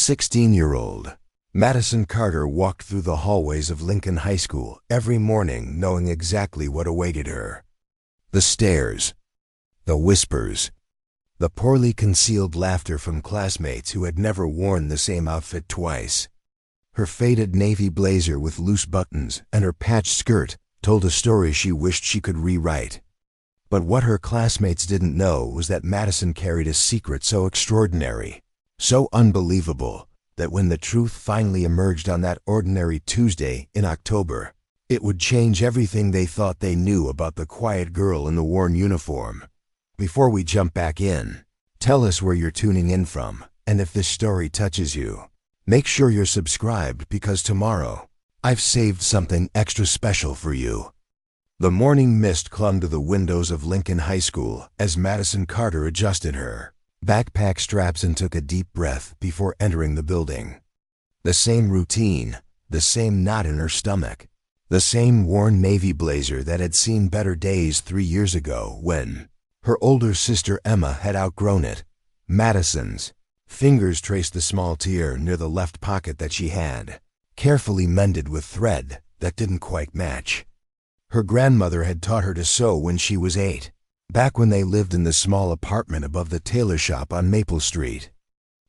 16-year-old Madison Carter walked through the hallways of Lincoln High School every morning knowing exactly what awaited her. The stares, the whispers, the poorly concealed laughter from classmates who had never worn the same outfit twice. Her faded navy blazer with loose buttons and her patched skirt told a story she wished she could rewrite. But what her classmates didn't know was that Madison carried a secret so extraordinary, so unbelievable, that when the truth finally emerged on that ordinary Tuesday in October, it would change everything they thought they knew about the quiet girl in the worn uniform. Before we jump back in, tell us where you're tuning in from, and if this story touches you, make sure you're subscribed because tomorrow, I've saved something extra special for you. The morning mist clung to the windows of Lincoln High School as Madison Carter adjusted her backpack straps and took a deep breath before entering the building. The same routine, the same knot in her stomach, the same worn navy blazer that had seen better days 3 years ago when her older sister Emma had outgrown it. Madison's fingers traced the small tear near the left pocket that she had, carefully mended with thread that didn't quite match. Her grandmother had taught her to sew when she was 8. Back when they lived in the small apartment above the tailor shop on Maple Street.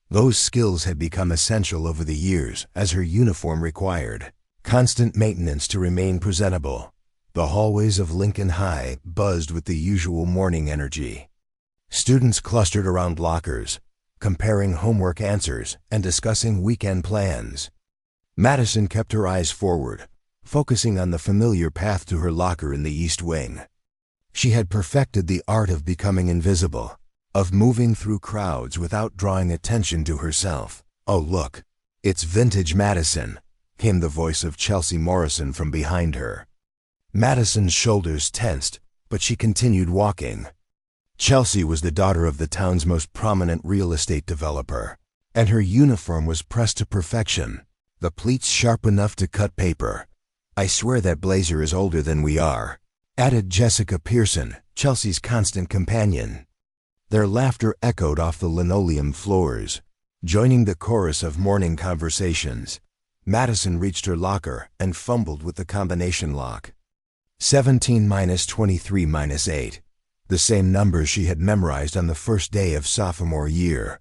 Those skills had become essential over the years as her uniform required constant maintenance to remain presentable. The hallways of Lincoln High buzzed with the usual morning energy. Students clustered around lockers, comparing homework answers and discussing weekend plans. Madison kept her eyes forward, focusing on the familiar path to her locker in the East Wing. She had perfected the art of becoming invisible, of moving through crowds without drawing attention to herself. "Oh look, it's vintage Madison," came the voice of Chelsea Morrison from behind her. Madison's shoulders tensed, but she continued walking. Chelsea was the daughter of the town's most prominent real estate developer, and her uniform was pressed to perfection, the pleats sharp enough to cut paper. "I swear that blazer is older than we are," added Jessica Pearson, Chelsea's constant companion. Their laughter echoed off the linoleum floors, joining the chorus of morning conversations. Madison reached her locker and fumbled with the combination lock. 17 minus 23 minus 8, the same numbers she had memorized on the first day of sophomore year.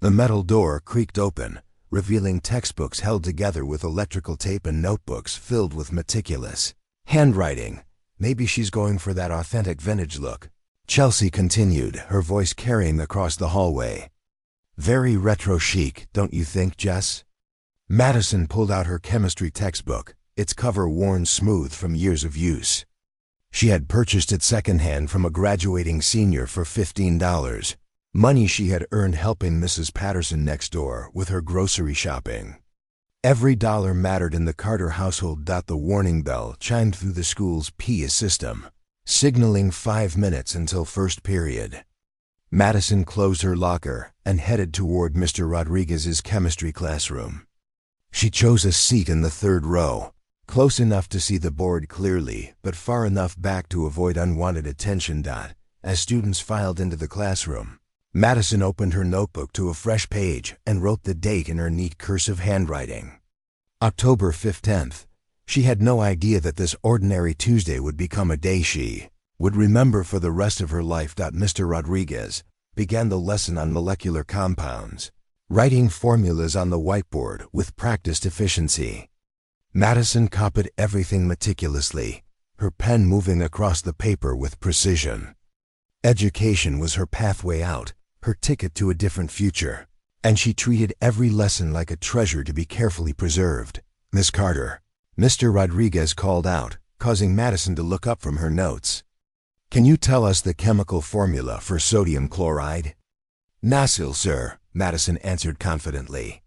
The metal door creaked open, revealing textbooks held together with electrical tape and notebooks filled with meticulous handwriting. "Maybe she's going for that authentic vintage look," Chelsea continued, her voice carrying across the hallway. "Very retro chic, don't you think, Jess?" Madison pulled out her chemistry textbook, its cover worn smooth from years of use. She had purchased it secondhand from a graduating senior for $15, money she had earned helping Mrs. Patterson next door with her grocery shopping. Every dollar mattered in the Carter household. The warning bell chimed through the school's PA system, signaling 5 minutes until first period. Madison closed her locker and headed toward Mr. Rodriguez's chemistry classroom. She chose a seat in the 3rd row, close enough to see the board clearly, but far enough back to avoid unwanted attention. As students filed into the classroom, Madison opened her notebook to a fresh page and wrote the date in her neat cursive handwriting. October 15th. She had no idea that this ordinary Tuesday would become a day she would remember for the rest of her life. Mr. Rodriguez began the lesson on molecular compounds, writing formulas on the whiteboard with practiced efficiency. Madison copied everything meticulously, her pen moving across the paper with precision. Education was her pathway out, her ticket to a different future, and she treated every lesson like a treasure to be carefully preserved. "Miss Carter," Mr. Rodriguez called out, causing Madison to look up from her notes. "Can you tell us the chemical formula for sodium chloride?" "Nasil, sir," Madison answered confidently.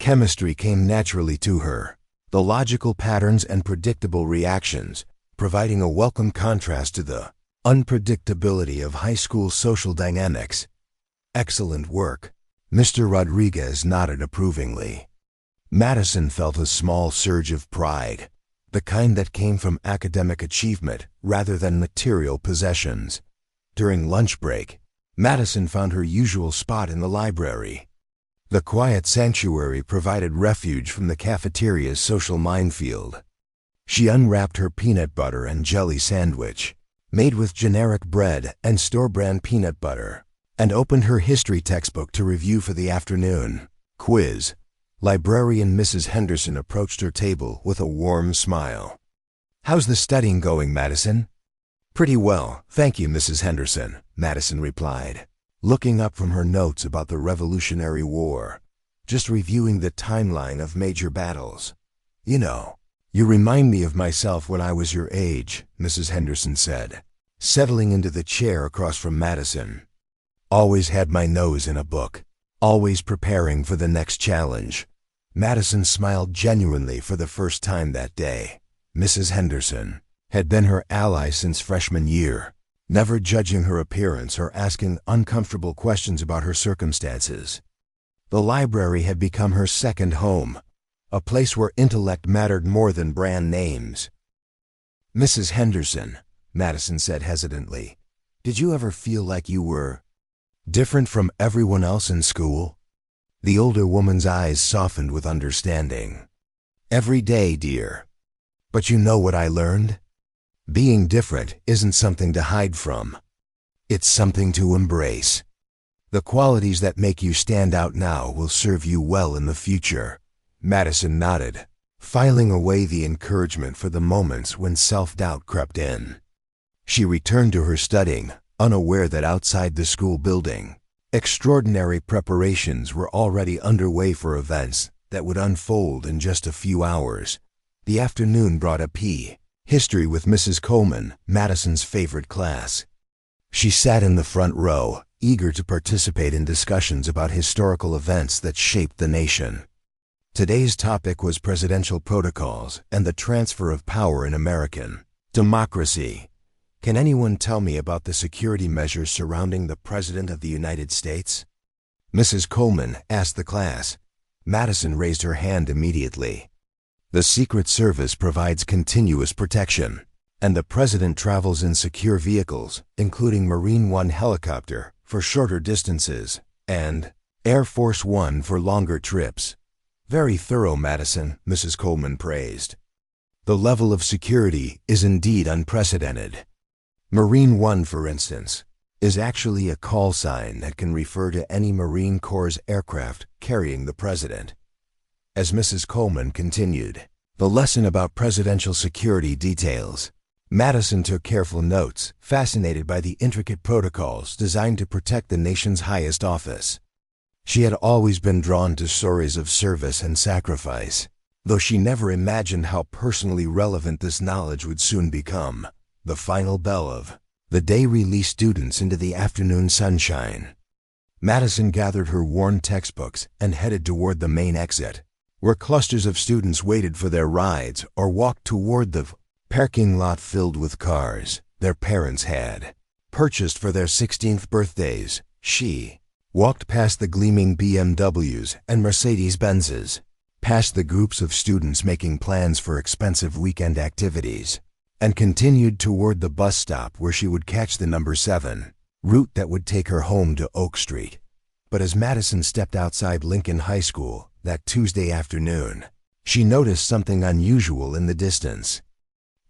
Chemistry came naturally to her, the logical patterns and predictable reactions, providing a welcome contrast to the unpredictability of high school social dynamics. "Excellent work." Mr. Rodriguez nodded approvingly. Madison felt a small surge of pride, the kind that came from academic achievement rather than material possessions. During lunch break, Madison found her usual spot in the library. The quiet sanctuary provided refuge from the cafeteria's social minefield. She unwrapped her peanut butter and jelly sandwich, made with generic bread and store-brand peanut butter, and opened her history textbook to review for the afternoon quiz. Librarian Mrs. Henderson approached her table with a warm smile. "How's the studying going, Madison?" "Pretty well, thank you, Mrs. Henderson," Madison replied, looking up from her notes about the Revolutionary War, just reviewing the timeline of major battles. You remind me of myself when I was your age," Mrs. Henderson said, settling into the chair across from Madison. "Always had my nose in a book, always preparing for the next challenge." Madison smiled genuinely for the first time that day. Mrs. Henderson had been her ally since freshman year, never judging her appearance or asking uncomfortable questions about her circumstances. The library had become her second home, a place where intellect mattered more than brand names. "Mrs. Henderson," Madison said hesitantly, "did you ever feel like you were different from everyone else in school?" The older woman's eyes softened with understanding. "Every day, dear. But you know what I learned? Being different isn't something to hide from. It's something to embrace. The qualities that make you stand out now will serve you well in the future." Madison nodded, filing away the encouragement for the moments when self-doubt crept in. She returned to her studying, unaware that outside the school building, extraordinary preparations were already underway for events that would unfold in just a few hours. The afternoon brought a history with Mrs. Coleman, Madison's favorite class. She sat in the front row, eager to participate in discussions about historical events that shaped the nation. Today's topic was presidential protocols and the transfer of power in American democracy. "Can anyone tell me about the security measures surrounding the President of the United States?" Mrs. Coleman asked the class. Madison raised her hand immediately. "The Secret Service provides continuous protection, and the President travels in secure vehicles, including Marine One helicopter for shorter distances and Air Force One for longer trips." "Very thorough, Madison," Mrs. Coleman praised. "The level of security is indeed unprecedented. Marine One, for instance, is actually a call sign that can refer to any Marine Corps aircraft carrying the President." As Mrs. Coleman continued the lesson about presidential security details, Madison took careful notes, fascinated by the intricate protocols designed to protect the nation's highest office. She had always been drawn to stories of service and sacrifice, though she never imagined how personally relevant this knowledge would soon become. The final bell of the day released students into the afternoon sunshine. Madison gathered her worn textbooks and headed toward the main exit, where clusters of students waited for their rides or walked toward the parking lot filled with cars their parents had purchased for their 16th birthdays. She walked past the gleaming BMWs and Mercedes-Benzes, past the groups of students making plans for expensive weekend activities, and continued toward the bus stop where she would catch the number 7 route that would take her home to Oak Street. But as Madison stepped outside Lincoln High School that Tuesday afternoon, she noticed something unusual in the distance.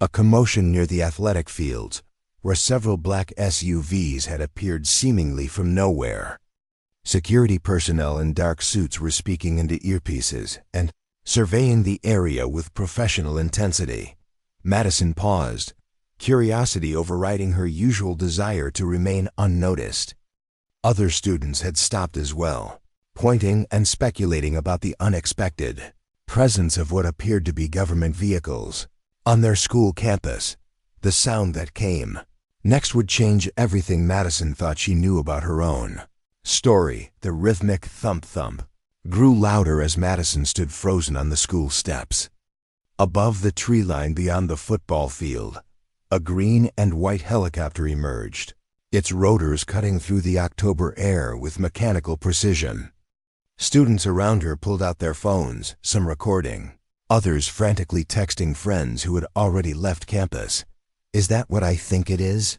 A commotion near the athletic fields, where several black SUVs had appeared seemingly from nowhere. Security personnel in dark suits were speaking into earpieces and surveying the area with professional intensity. Madison paused, curiosity overriding her usual desire to remain unnoticed. Other students had stopped as well, pointing and speculating about the unexpected presence of what appeared to be government vehicles on their school campus. The sound that came next would change everything Madison thought she knew about her own story. The rhythmic thump-thump grew louder as Madison stood frozen on the school steps. Above the tree line beyond the football field, a green and white helicopter emerged, its rotors cutting through the October air with mechanical precision. Students around her pulled out their phones, some recording, others frantically texting friends who had already left campus. "Is that what I think it is?"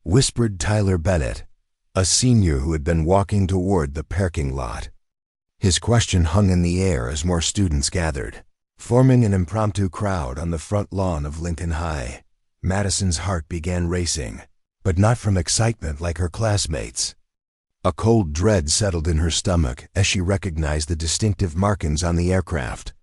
whispered Tyler Bennett, a senior who had been walking toward the parking lot. His question hung in the air as more students gathered, forming an impromptu crowd on the front lawn of Lincoln High. Madison's heart began racing, but not from excitement like her classmates. A cold dread settled in her stomach as she recognized the distinctive markings on the aircraft.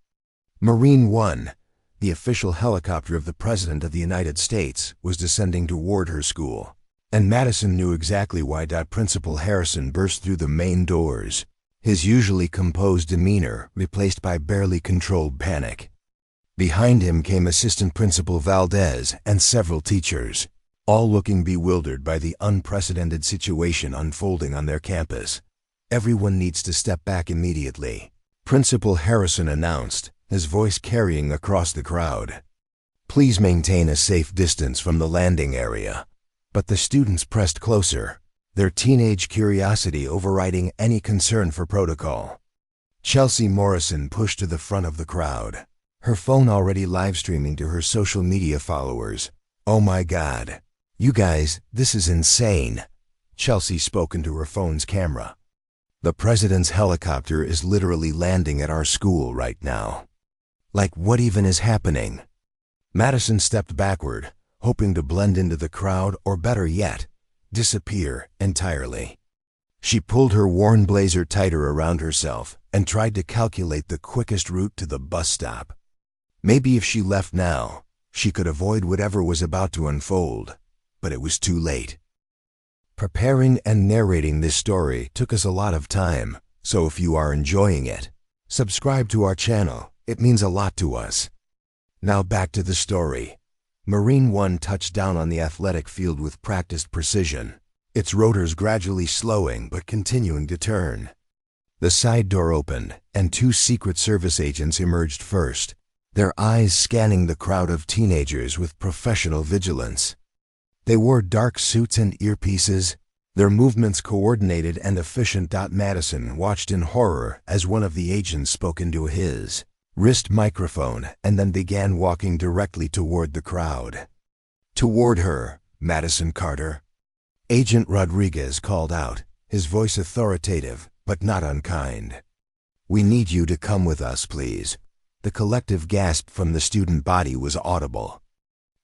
Marine One, the official helicopter of the President of the United States, was descending toward her school, and Madison knew exactly why. Principal Harrison burst through the main doors, his usually composed demeanor replaced by barely controlled panic. Behind him came Assistant Principal Valdez and several teachers, all looking bewildered by the unprecedented situation unfolding on their campus. "Everyone needs to step back immediately," Principal Harrison announced, his voice carrying across the crowd. "Please maintain a safe distance from the landing area." But the students pressed closer, their teenage curiosity overriding any concern for protocol. Chelsea Morrison pushed to the front of the crowd, her phone already live-streaming to her social media followers. "Oh my God. You guys, this is insane." Chelsea spoke into her phone's camera. "The President's helicopter is literally landing at our school right now. Like, what even is happening?" Madison stepped backward, hoping to blend into the crowd or, better yet, disappear entirely. She pulled her worn blazer tighter around herself and tried to calculate the quickest route to the bus stop. Maybe if she left now, she could avoid whatever was about to unfold, but it was too late. Preparing and narrating this story took us a lot of time, so if you are enjoying it, subscribe to our channel. It means a lot to us. Now back to the story. Marine One touched down on the athletic field with practiced precision, its rotors gradually slowing but continuing to turn. The side door opened, and two Secret Service agents emerged first, their eyes scanning the crowd of teenagers with professional vigilance. They wore dark suits and earpieces, their movements coordinated and efficient. Madison watched in horror as one of the agents spoke into his wrist microphone and then began walking directly toward the crowd. "Toward her, Madison Carter," Agent Rodriguez called out, his voice authoritative but not unkind. "We need you to come with us, please." The collective gasp from the student body was audible.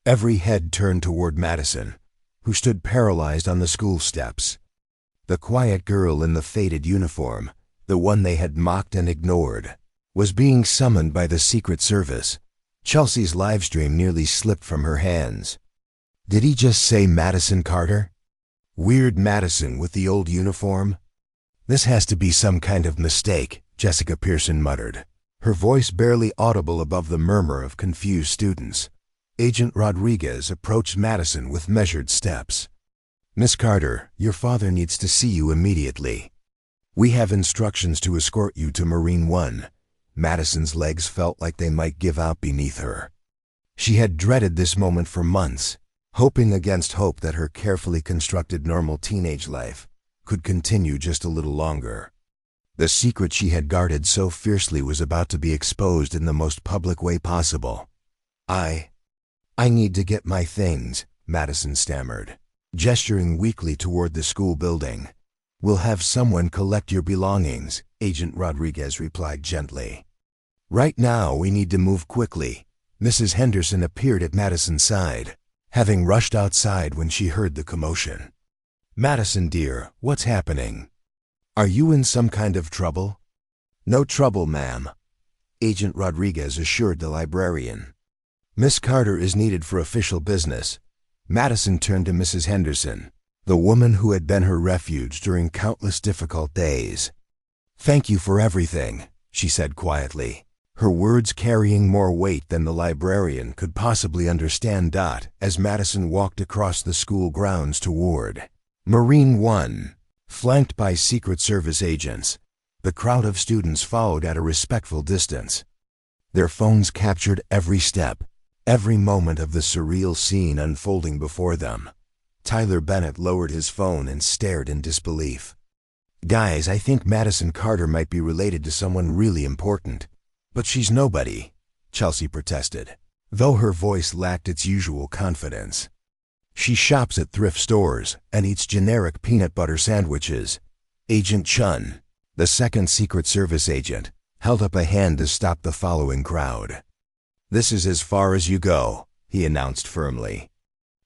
Every head turned toward Madison, who stood paralyzed on the school steps. The quiet girl in the faded uniform, the one they had mocked and ignored, was being summoned by the Secret Service. Chelsea's livestream nearly slipped from her hands. Did he just say Madison Carter? Weird Madison with the old uniform? "This has to be some kind of mistake," Jessica Pearson muttered, her voice barely audible above the murmur of confused students. Agent Rodriguez approached Madison with measured steps. "Miss Carter, your father needs to see you immediately. We have instructions to escort you to Marine One." Madison's legs felt like they might give out beneath her. She had dreaded this moment for months, hoping against hope that her carefully constructed normal teenage life could continue just a little longer. The secret she had guarded so fiercely was about to be exposed in the most public way possible. I need to get my things," Madison stammered, gesturing weakly toward the school building. "We'll have someone collect your belongings," Agent Rodriguez replied gently. "Right now we need to move quickly." Mrs. Henderson appeared at Madison's side, having rushed outside when she heard the commotion. "Madison, dear, what's happening? Are you in some kind of trouble?" "No trouble, ma'am," Agent Rodriguez assured the librarian. "Miss Carter is needed for official business." Madison turned to Mrs. Henderson, the woman who had been her refuge during countless difficult days. "Thank you for everything," she said quietly, her words carrying more weight than the librarian could possibly understand. As Madison walked across the school grounds toward Marine One, flanked by Secret Service agents, the crowd of students followed at a respectful distance. Their phones captured every step, every moment of the surreal scene unfolding before them. Tyler Bennett lowered his phone and stared in disbelief. "Guys, I think Madison Carter might be related to someone really important." "But she's nobody," Chelsea protested, though her voice lacked its usual confidence. "She shops at thrift stores and eats generic peanut butter sandwiches." "Agent Chun," The second Secret Service agent held up a hand to stop the following crowd. "This is as far as you go," he announced firmly.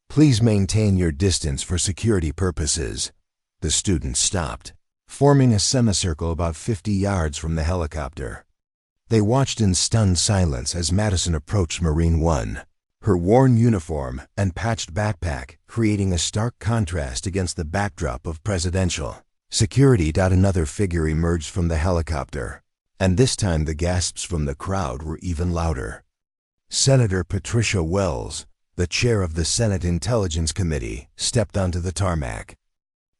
"Please maintain your distance for security purposes." The students stopped, forming a semicircle about 50 yards from the helicopter. They watched in stunned silence as Madison approached Marine One, her worn uniform and patched backpack creating a stark contrast against the backdrop of presidential security. Another figure emerged from the helicopter, and this time the gasps from the crowd were even louder. Senator Patricia Wells, the chair of the Senate Intelligence Committee, stepped onto the tarmac.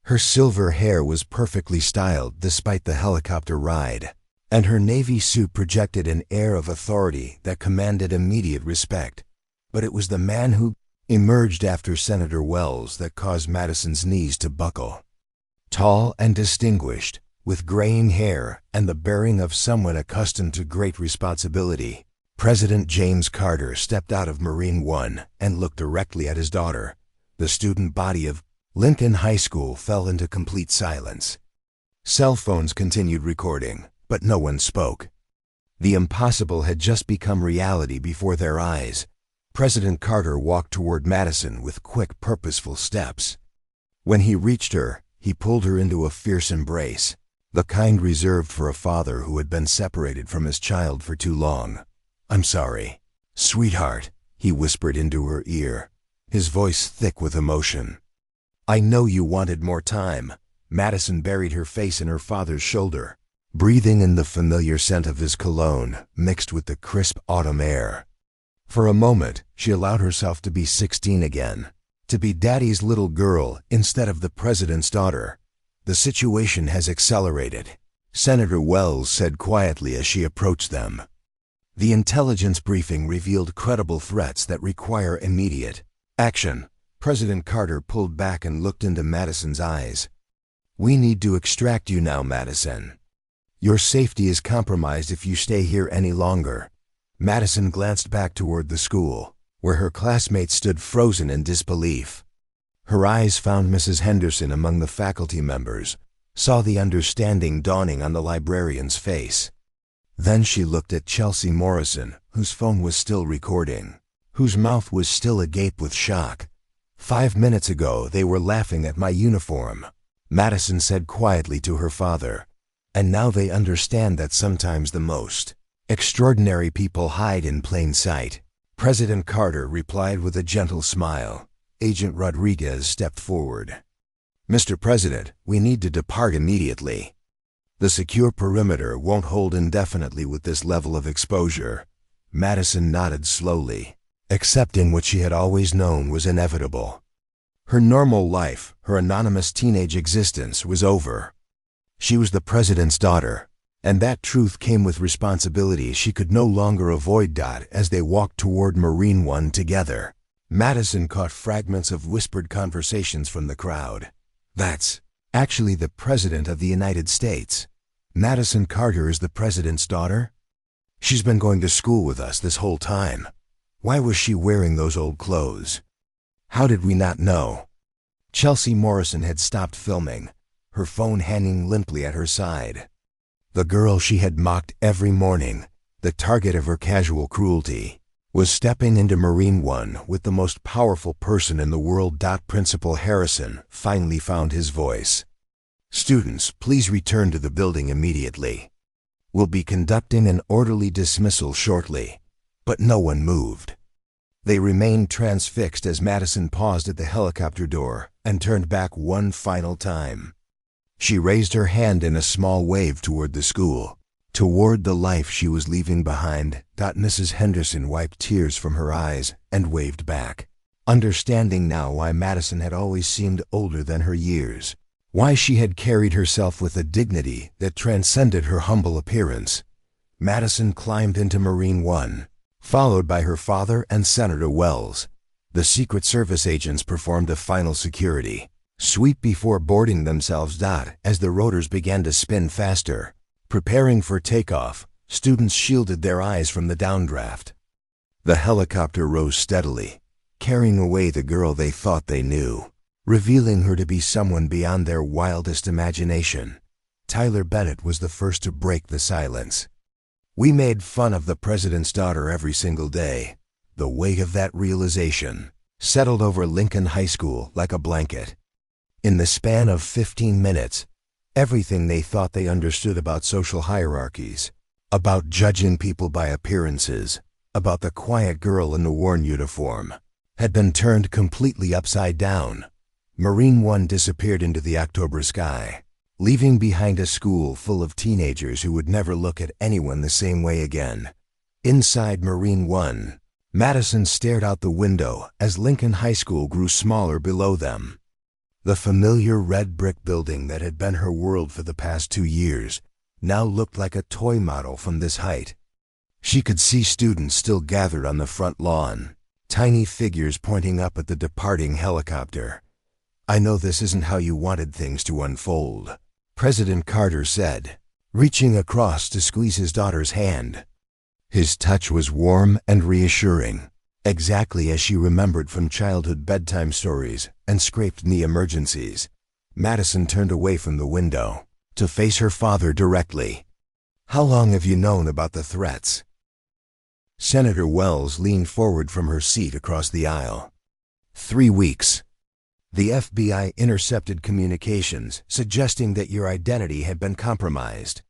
Her silver hair was perfectly styled despite the helicopter ride, and her navy suit projected an air of authority that commanded immediate respect. But it was the man who emerged after Senator Wells that caused Madison's knees to buckle. Tall and distinguished, with graying hair and the bearing of someone accustomed to great responsibility, President James Carter stepped out of Marine One and looked directly at his daughter. The student body of Lincoln High School fell into complete silence. Cell phones continued recording, but no one spoke. The impossible had just become reality before their eyes. President Carter walked toward Madison with quick, purposeful steps. When he reached her, he pulled her into a fierce embrace, the kind reserved for a father who had been separated from his child for too long. "I'm sorry, sweetheart," he whispered into her ear, his voice thick with emotion. "I know you wanted more time." Madison buried her face in her father's shoulder, breathing in the familiar scent of his cologne mixed with the crisp autumn air. For a moment, she allowed herself to be 16 again, to be Daddy's little girl instead of the president's daughter. "The situation has accelerated," Senator Wells said quietly as she approached them. "The intelligence briefing revealed credible threats that require immediate action." President Carter pulled back and looked into Madison's eyes. "We need to extract you now, Madison. Your safety is compromised if you stay here any longer." Madison glanced back toward the school, where her classmates stood frozen in disbelief. Her eyes found Mrs. Henderson among the faculty members, saw the understanding dawning on the librarian's face. Then she looked at Chelsea Morrison, whose phone was still recording, whose mouth was still agape with shock. "5 minutes ago they were laughing at my uniform," Madison said quietly to her father. "And now they understand that sometimes the most extraordinary people hide in plain sight." President Carter replied with a gentle smile. Agent Rodriguez stepped forward. "Mr. President, we need to depart immediately. The secure perimeter won't hold indefinitely with this level of exposure." Madison nodded slowly, accepting what she had always known was inevitable. Her normal life, her anonymous teenage existence, was over. She was the president's daughter, and that truth came with responsibility she could no longer avoid. As they walked toward Marine One together, Madison caught fragments of whispered conversations from the crowd. "That's actually the President of the United States. Madison Carter is the president's daughter? She's been going to school with us this whole time. Why was she wearing those old clothes? How did we not know?" Chelsea Morrison had stopped filming, her phone hanging limply at her side. The girl she had mocked every morning, the target of her casual cruelty, was stepping into Marine One with the most powerful person in the world. Principal Harrison finally found his voice. "Students, please return to the building immediately. We'll be conducting an orderly dismissal shortly." But no one moved. They remained transfixed as Madison paused at the helicopter door and turned back one final time. She raised her hand in a small wave toward the school, toward the life she was leaving behind. Mrs. Henderson wiped tears from her eyes and waved back, understanding now why Madison had always seemed older than her years, why she had carried herself with a dignity that transcended her humble appearance. Madison climbed into Marine One, followed by her father and Senator Wells. The Secret Service agents performed a final security sweep before boarding themselves. As the rotors began to spin faster, preparing for takeoff, students shielded their eyes from the downdraft. The helicopter rose steadily, carrying away the girl they thought they knew, revealing her to be someone beyond their wildest imagination. Tyler Bennett was the first to break the silence. We made fun of the president's daughter every single day. The weight of that realization settled over Lincoln High School like a blanket. In the span of 15 minutes, everything they thought they understood about social hierarchies, about judging people by appearances, about the quiet girl in the worn uniform, had been turned completely upside down. Marine One disappeared into the October sky, leaving behind a school full of teenagers who would never look at anyone the same way again. Inside Marine One, Madison stared out the window as Lincoln High School grew smaller below them. The familiar red brick building that had been her world for the past 2 years now looked like a toy model from this height. She could see students still gathered on the front lawn, tiny figures pointing up at the departing helicopter. "I know this isn't how you wanted things to unfold," President Carter said, reaching across to squeeze his daughter's hand. His touch was warm and reassuring, exactly as she remembered from childhood bedtime stories and scraped knee emergencies. Madison turned away from the window to face her father directly. "How long have you known about the threats?" Senator Wells leaned forward from her seat across the aisle. 3 weeks. The FBI intercepted communications suggesting that your identity had been compromised.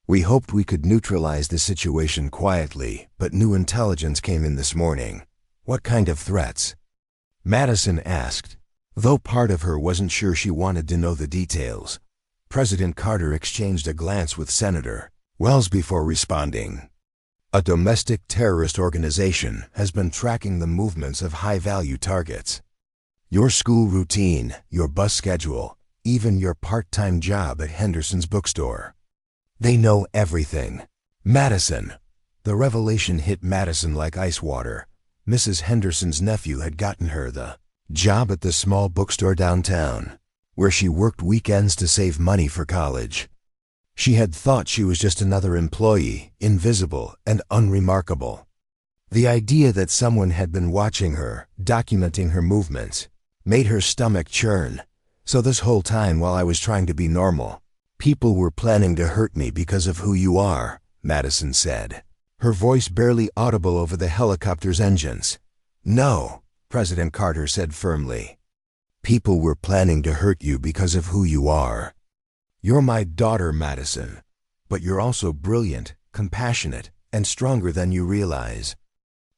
We hoped we could neutralize the situation quietly, but new intelligence came in this morning. "What kind of threats?" Madison asked, though part of her wasn't sure she wanted to know the details. President Carter exchanged a glance with Senator Wells before responding. "A domestic terrorist organization has been tracking the movements of high-value targets. Your school routine, your bus schedule, even your part-time job at Henderson's bookstore. They know everything." Madison. The revelation hit Madison like ice water. Mrs. Henderson's nephew had gotten her the job at the small bookstore downtown, where she worked weekends to save money for college. She had thought she was just another employee, invisible and unremarkable. The idea that someone had been watching her, documenting her movements, made her stomach churn. "So this whole time while I was trying to be normal, people were planning to hurt me because of who you are," Madison said, her voice barely audible over the helicopter's engines. "No," President Carter said firmly. "People were planning to hurt you because of who you are. You're my daughter, Madison, but you're also brilliant, compassionate, and stronger than you realize.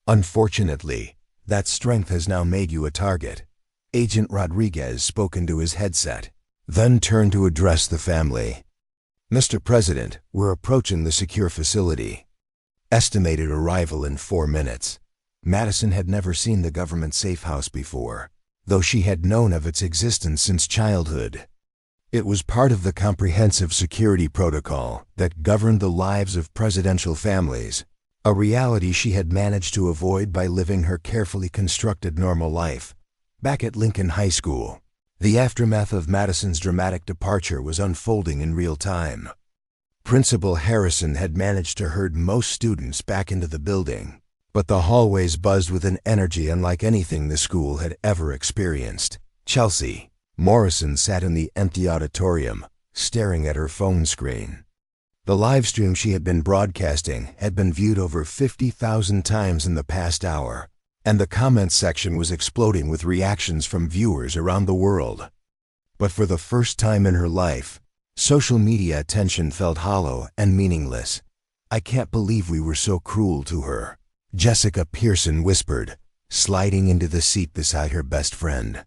Unfortunately, that strength has now made you a target." Agent Rodriguez spoke into his headset, then turned to address the family. "Mr. President, we're approaching the secure facility. Estimated arrival in 4 minutes." Madison had never seen the government safe house before, though she had known of its existence since childhood. It was part of the comprehensive security protocol that governed the lives of presidential families, a reality she had managed to avoid by living her carefully constructed normal life. Back at Lincoln High School, the aftermath of Madison's dramatic departure was unfolding in real time. Principal Harrison had managed to herd most students back into the building, but the hallways buzzed with an energy unlike anything the school had ever experienced. Chelsea Morrison sat in the empty auditorium, staring at her phone screen. The live stream she had been broadcasting had been viewed over 50,000 times in the past hour, and the comments section was exploding with reactions from viewers around the world. But for the first time in her life, social media attention felt hollow and meaningless. "I can't believe we were so cruel to her," Jessica Pearson whispered, sliding into the seat beside her best friend.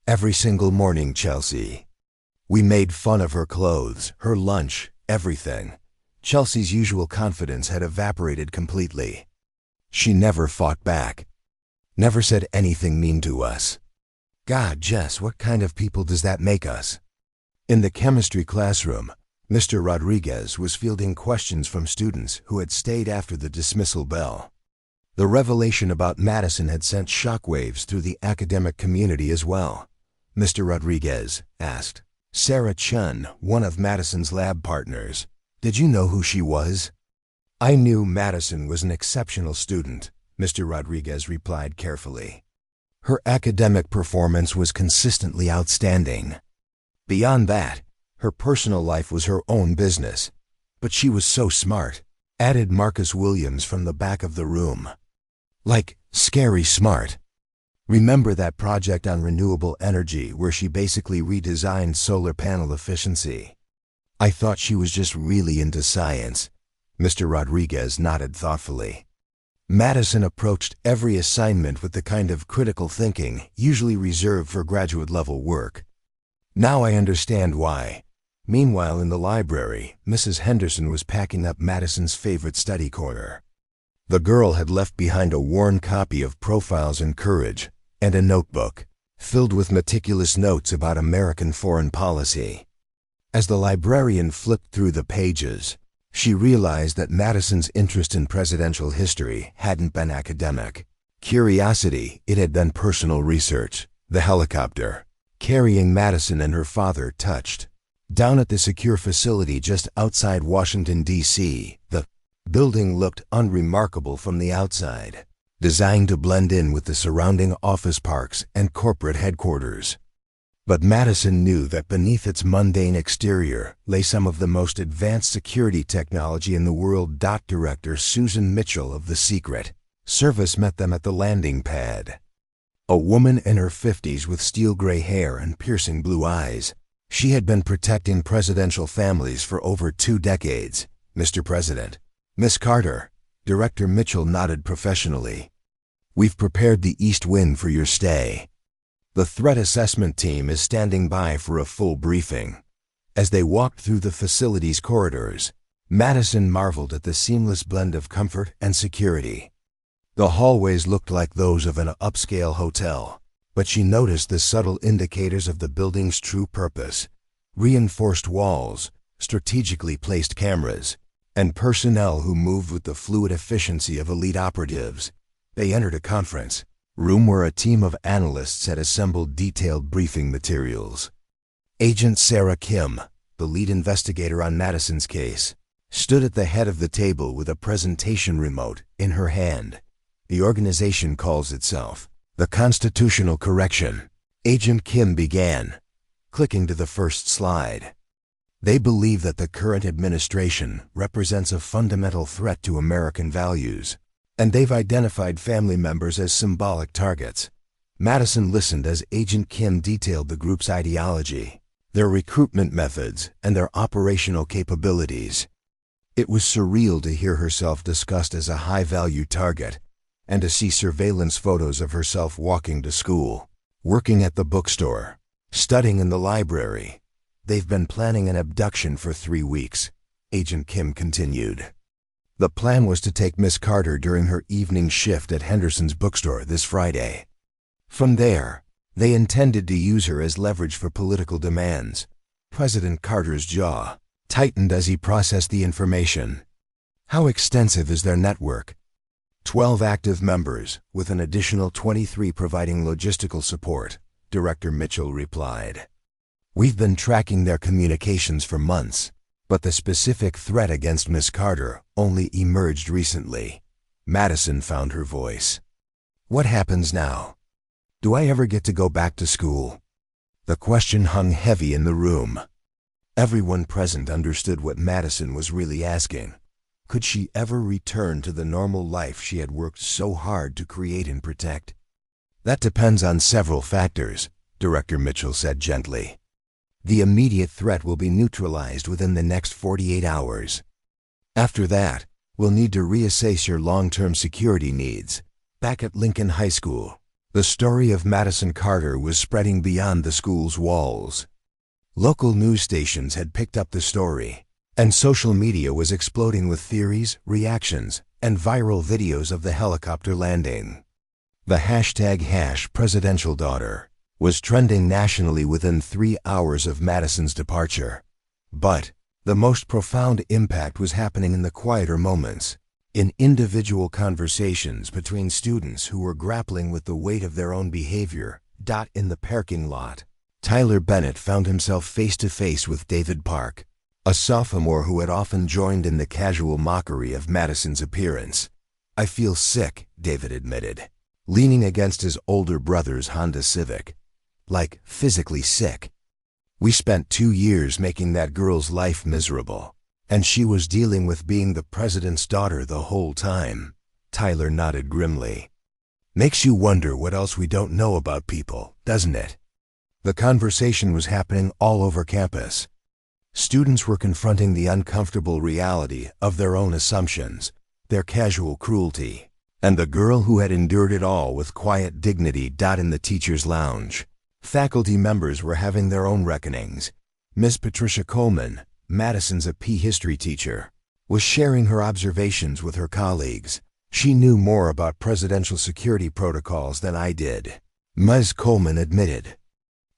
"Every single morning, Chelsea. We made fun of her clothes, her lunch, everything." Chelsea's usual confidence had evaporated completely. She never fought back, never said anything mean to us. "God, Jess, what kind of people does that make us?" In the chemistry classroom, Mr. Rodriguez was fielding questions from students who had stayed after the dismissal bell. The revelation about Madison had sent shockwaves through the academic community as well. Mr. Rodriguez asked Sarah Chun, one of Madison's lab partners, "Did you know who she was?" "I knew Madison was an exceptional student," Mr. Rodriguez replied carefully. "Her academic performance was consistently outstanding. Beyond that, Her personal life was her own business. But she was so smart, added Marcus Williams from the back of the room. Like, scary smart. Remember that project on renewable energy where she basically redesigned solar panel efficiency? I thought she was just really into science. Mr. Rodriguez nodded thoughtfully. Madison approached every assignment with the kind of critical thinking usually reserved for graduate-level work. Now I understand why. Meanwhile, in the library, Mrs. Henderson was packing up Madison's favorite study corner. The girl had left behind a worn copy of Profiles in Courage and a notebook filled with meticulous notes about American foreign policy. As the librarian flipped through the pages, she realized that Madison's interest in presidential history hadn't been academic. Curiosity, it had been personal research. The helicopter carrying Madison and her father touched down at the secure facility just outside Washington, D.C. The building looked unremarkable from the outside, designed to blend in with the surrounding office parks and corporate headquarters. But Madison knew that beneath its mundane exterior lay some of the most advanced security technology in the world. Director Susan Mitchell of The Secret Service met them at the landing pad. A woman in her 50s with steel gray hair and piercing blue eyes. She had been protecting presidential families for over 2 decades. Mr. President. Miss Carter. Director Mitchell nodded professionally. We've prepared the east wing for your stay. The threat assessment team is standing by for a full briefing. As they walked through the facility's corridors, Madison marveled at the seamless blend of comfort and security. The hallways looked like those of an upscale hotel, but she noticed the subtle indicators of the building's true purpose: reinforced walls, strategically placed cameras, and personnel who moved with the fluid efficiency of elite operatives. They entered a conference room where a team of analysts had assembled detailed briefing materials. Agent Sarah Kim, the lead investigator on Madison's case, stood at the head of the table with a presentation remote in her hand. The organization calls itself the Constitutional Correction. Agent Kim began, clicking to the first slide. They believe that the current administration represents a fundamental threat to American values, and they've identified family members as symbolic targets. Madison listened as Agent Kim detailed the group's ideology, their recruitment methods, and their operational capabilities. It was surreal to hear herself discussed as a high-value target, and to see surveillance photos of herself walking to school, working at the bookstore, studying in the library. They've been planning an abduction for 3 weeks, Agent Kim continued. The plan was to take Miss Carter during her evening shift at Henderson's bookstore this Friday. From there, they intended to use her as leverage for political demands. President Carter's jaw tightened as he processed the information. How extensive is their network? 12 active members, with an additional 23 providing logistical support, Director Mitchell replied. We've been tracking their communications for months, but the specific threat against Miss Carter only emerged recently. Madison found her voice. What happens now? Do I ever get to go back to school? The question hung heavy in the room. Everyone present understood what Madison was really asking. Could she ever return to the normal life she had worked so hard to create and protect? That depends on several factors, Director Mitchell said gently. The immediate threat will be neutralized within the next 48 hours. After that, we'll need to reassess your long-term security needs. Back at Lincoln High School, the story of Madison Carter was spreading beyond the school's walls. Local news stations had picked up the story, and social media was exploding with theories, reactions, and viral videos of the helicopter landing. The #presidential daughter was trending nationally within 3 hours of Madison's departure. But the most profound impact was happening in the quieter moments, in individual conversations between students who were grappling with the weight of their own behavior. In the parking lot, Tyler Bennett found himself face to face with David Park, a sophomore who had often joined in the casual mockery of Madison's appearance. I feel sick, David admitted, leaning against his older brother's Honda Civic. Like, physically sick. We spent 2 years making that girl's life miserable, and she was dealing with being the president's daughter the whole time. Tyler nodded grimly. Makes you wonder what else we don't know about people, doesn't it? The conversation was happening all over campus. Students were confronting the uncomfortable reality of their own assumptions, their casual cruelty, and the girl who had endured it all with quiet dignity. In the teacher's lounge, faculty members were having their own reckonings. Miss Patricia Coleman, Madison's AP history teacher, was sharing her observations with her colleagues. She knew more about presidential security protocols than I did, Ms. Coleman admitted.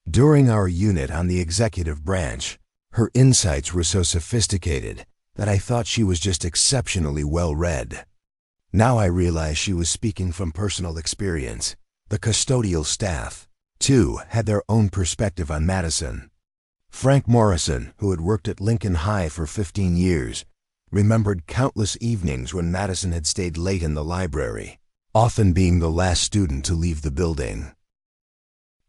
During our unit on the executive branch, her insights were so sophisticated that I thought she was just exceptionally well-read. Now I realize she was speaking from personal experience. The custodial staff, too, had their own perspective on Madison. Frank Morrison, who had worked at Lincoln High for 15 years, remembered countless evenings when Madison had stayed late in the library, often being the last student to leave the building.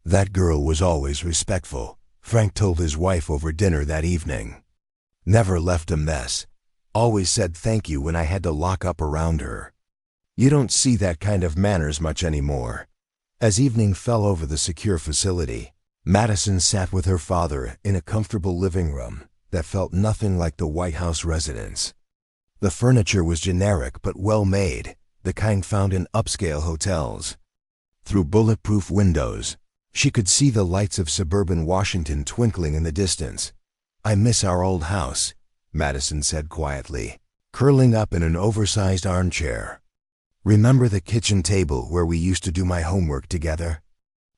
That girl was always respectful, Frank told his wife over dinner that evening. Never left a mess. Always said thank you when I had to lock up around her. You don't see that kind of manners much anymore. As evening fell over the secure facility, Madison sat with her father in a comfortable living room that felt nothing like the White House residence. The furniture was generic but well-made, the kind found in upscale hotels. Through bulletproof windows, she could see the lights of suburban Washington twinkling in the distance. I miss our old house, Madison said quietly, curling up in an oversized armchair. Remember the kitchen table where we used to do my homework together?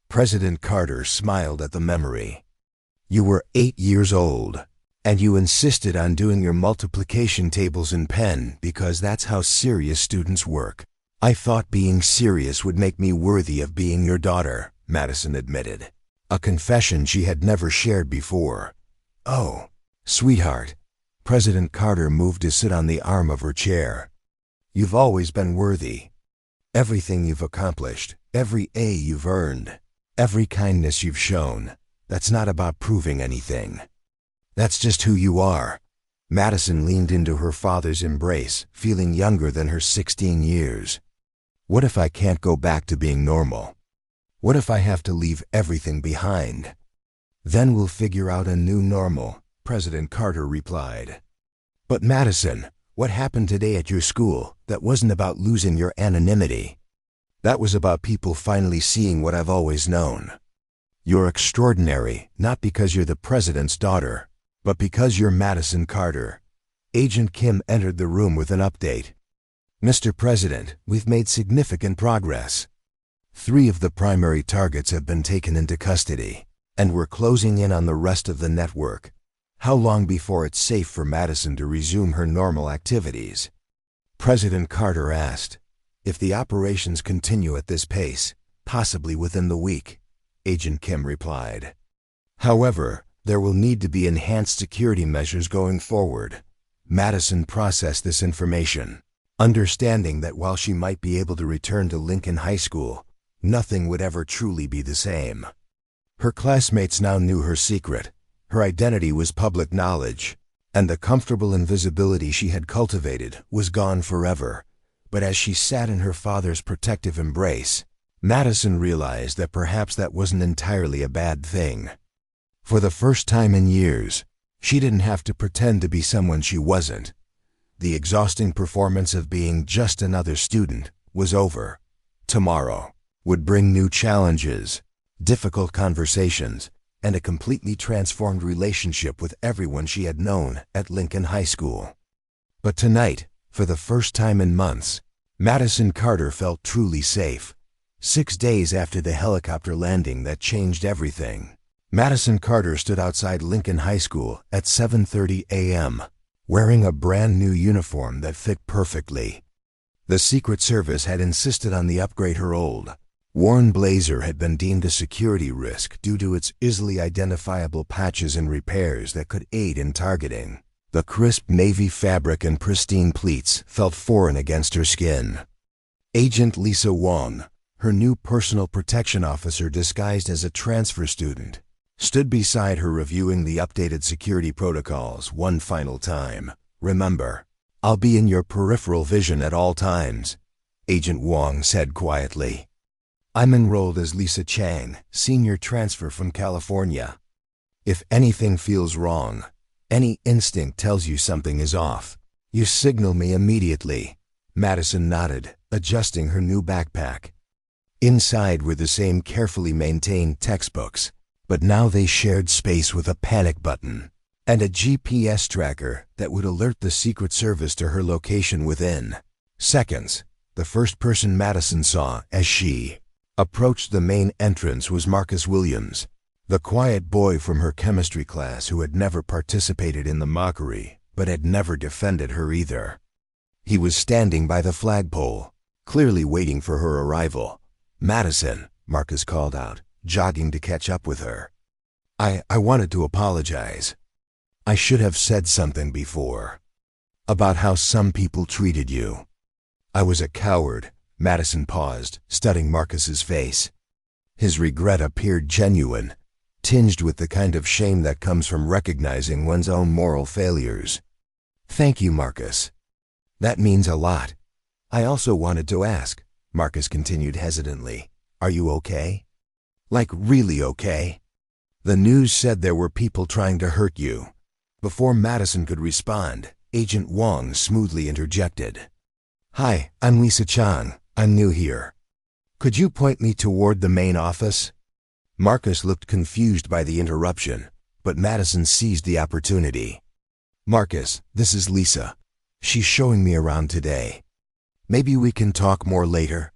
President Carter smiled at the memory. You were 8 years old, and you insisted on doing your multiplication tables in pen because that's how serious students work. I thought being serious would make me worthy of being your daughter, Madison admitted, a confession she had never shared before. Oh, sweetheart. President Carter moved to sit on the arm of her chair. You've always been worthy. Everything you've accomplished, every A you've earned, every kindness you've shown, that's not about proving anything. That's just who you are. Madison leaned into her father's embrace, feeling younger than her 16 years. What if I can't go back to being normal? What if I have to leave everything behind? Then we'll figure out a new normal, President Carter replied. But Madison, what happened today at your school, that wasn't about losing your anonymity. That was about people finally seeing what I've always known. You're extraordinary, not because you're the president's daughter, but because you're Madison Carter. Agent Kim entered the room with an update. Mr. President, we've made significant progress. 3 of the primary targets have been taken into custody, and we're closing in on the rest of the network. How long before it's safe for Madison to resume her normal activities? President Carter asked. If the operations continue at this pace, possibly within the week, Agent Kim replied. However, there will need to be enhanced security measures going forward. Madison processed this information, understanding that while she might be able to return to Lincoln High School, nothing would ever truly be the same. Her classmates now knew her secret. Her identity was public knowledge, and the comfortable invisibility she had cultivated was gone forever. But as she sat in her father's protective embrace, Madison realized that perhaps that wasn't entirely a bad thing. For the first time in years, she didn't have to pretend to be someone she wasn't. The exhausting performance of being just another student was over. Tomorrow would bring new challenges, difficult conversations, and a completely transformed relationship with everyone she had known at Lincoln High School. But tonight, for the first time in months, Madison Carter felt truly safe. 6 days after the helicopter landing that changed everything, Madison Carter stood outside Lincoln High School at 7:30 a.m., wearing a brand new uniform that fit perfectly. The Secret Service had insisted on the upgrade. Her old, worn blazer had been deemed a security risk due to its easily identifiable patches and repairs that could aid in targeting. The crisp navy fabric and pristine pleats felt foreign against her skin. Agent Lisa Wong, her new personal protection officer disguised as a transfer student, stood beside her reviewing the updated security protocols one final time. "Remember, I'll be in your peripheral vision at all times," Agent Wong said quietly. "I'm enrolled as Lisa Chang, senior transfer from California. If anything feels wrong, any instinct tells you something is off, you signal me immediately." Madison nodded, adjusting her new backpack. Inside were the same carefully maintained textbooks, but now they shared space with a panic button and a GPS tracker that would alert the Secret Service to her location within seconds. The first person Madison saw as she approached the main entrance was Marcus Williams, the quiet boy from her chemistry class who had never participated in the mockery, but had never defended her either. He was standing by the flagpole, clearly waiting for her arrival. "Madison," Marcus called out, jogging to catch up with her. I wanted to apologize. I should have said something before about how some people treated you." "I was a coward." Madison paused, studying Marcus's face. His regret appeared genuine, tinged with the kind of shame that comes from recognizing one's own moral failures. "Thank you, Marcus. That means a lot. I also wanted to ask," Marcus continued hesitantly, "are you okay? Like really okay? The news said there were people trying to hurt you." Before Madison could respond, Agent Wong smoothly interjected. "Hi, I'm Lisa Chang. I'm new here. Could you point me toward the main office?" Marcus looked confused by the interruption, but Madison seized the opportunity. "Marcus, this is Lisa. She's showing me around today. Maybe we can talk more later."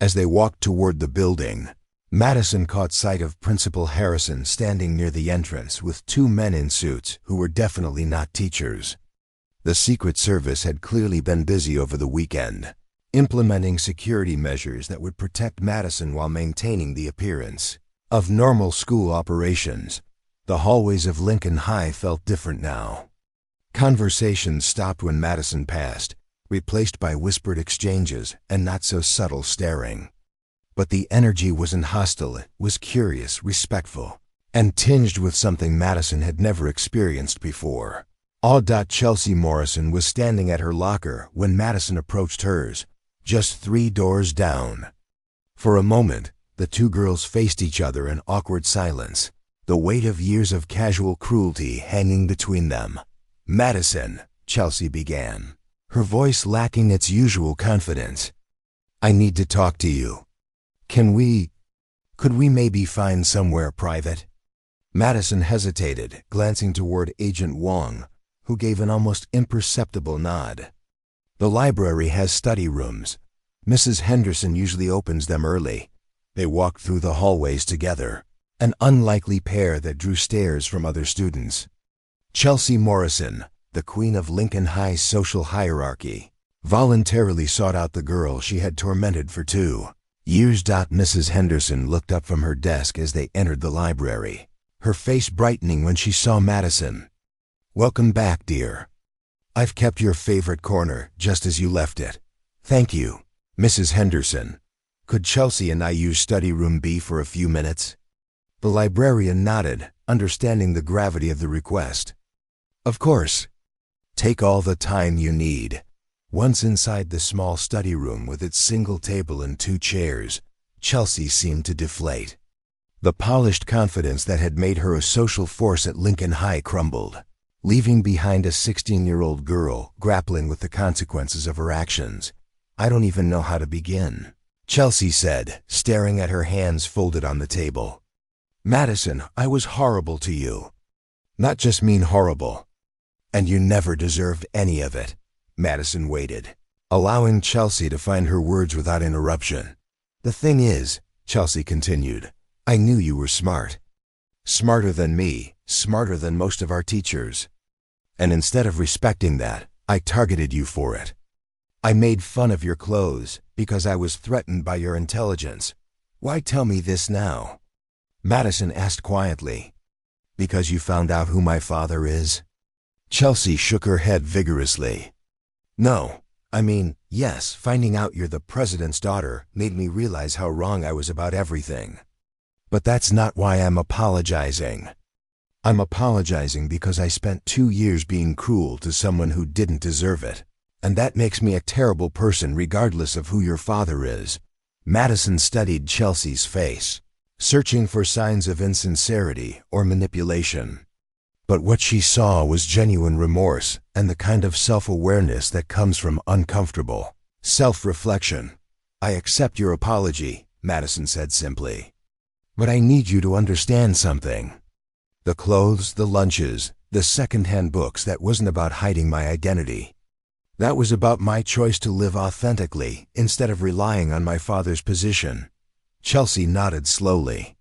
As they walked toward the building, Madison caught sight of Principal Harrison standing near the entrance with two men in suits who were definitely not teachers. The Secret Service had clearly been busy over the weekend, implementing security measures that would protect Madison while maintaining the appearance of normal school operations. The hallways of Lincoln High felt different now. Conversations stopped when Madison passed, replaced by whispered exchanges and not so subtle staring. But the energy wasn't hostile, it was curious, respectful, and tinged with something Madison had never experienced before. Chelsea Morrison was standing at her locker when Madison approached hers, just 3 doors down. For a moment, the two girls faced each other in awkward silence, the weight of years of casual cruelty hanging between them. "Madison," Chelsea began, her voice lacking its usual confidence, "I need to talk to you. Could we maybe find somewhere private?" Madison hesitated, glancing toward Agent Wong, who gave an almost imperceptible nod. "The library has study rooms. Mrs. Henderson usually opens them early." They walked through the hallways together, an unlikely pair that drew stares from other students. Chelsea Morrison, the queen of Lincoln High's social hierarchy, voluntarily sought out the girl she had tormented for 2 years. Mrs. Henderson looked up from her desk as they entered the library, her face brightening when she saw Madison. "Welcome back, dear. I've kept your favorite corner just as you left it." "Thank you, Mrs. Henderson. Could Chelsea and I use study room B for a few minutes?" The librarian nodded, understanding the gravity of the request. "Of course. Take all the time you need." Once inside the small study room with its single table and 2 chairs, Chelsea seemed to deflate. The polished confidence that had made her a social force at Lincoln High crumbled, leaving behind a 16-year-old girl grappling with the consequences of her actions. "I don't even know how to begin," Chelsea said, staring at her hands folded on the table. "Madison, I was horrible to you. Not just mean horrible. And you never deserved any of it." Madison waited, allowing Chelsea to find her words without interruption. "The thing is," Chelsea continued, "I knew you were smart. Smarter than me, smarter than most of our teachers. And instead of respecting that, I targeted you for it. I made fun of your clothes because I was threatened by your intelligence. Why tell me this now?" Madison asked quietly. "Because you found out who my father is?" Chelsea shook her head vigorously. "No, I mean, yes, finding out you're the president's daughter made me realize how wrong I was about everything. But that's not why I'm apologizing. I'm apologizing because I spent 2 years being cruel to someone who didn't deserve it. And that makes me a terrible person regardless of who your father is. Madison studied Chelsea's face, searching for signs of insincerity or manipulation. But what she saw was genuine remorse and the kind of self-awareness that comes from uncomfortable self-reflection. I accept your apology, Madison said simply. But I need you to understand something. The clothes, the lunches, the second-hand books, that wasn't about hiding my identity. That was about my choice to live authentically instead of relying on my father's position. Chelsea nodded slowly.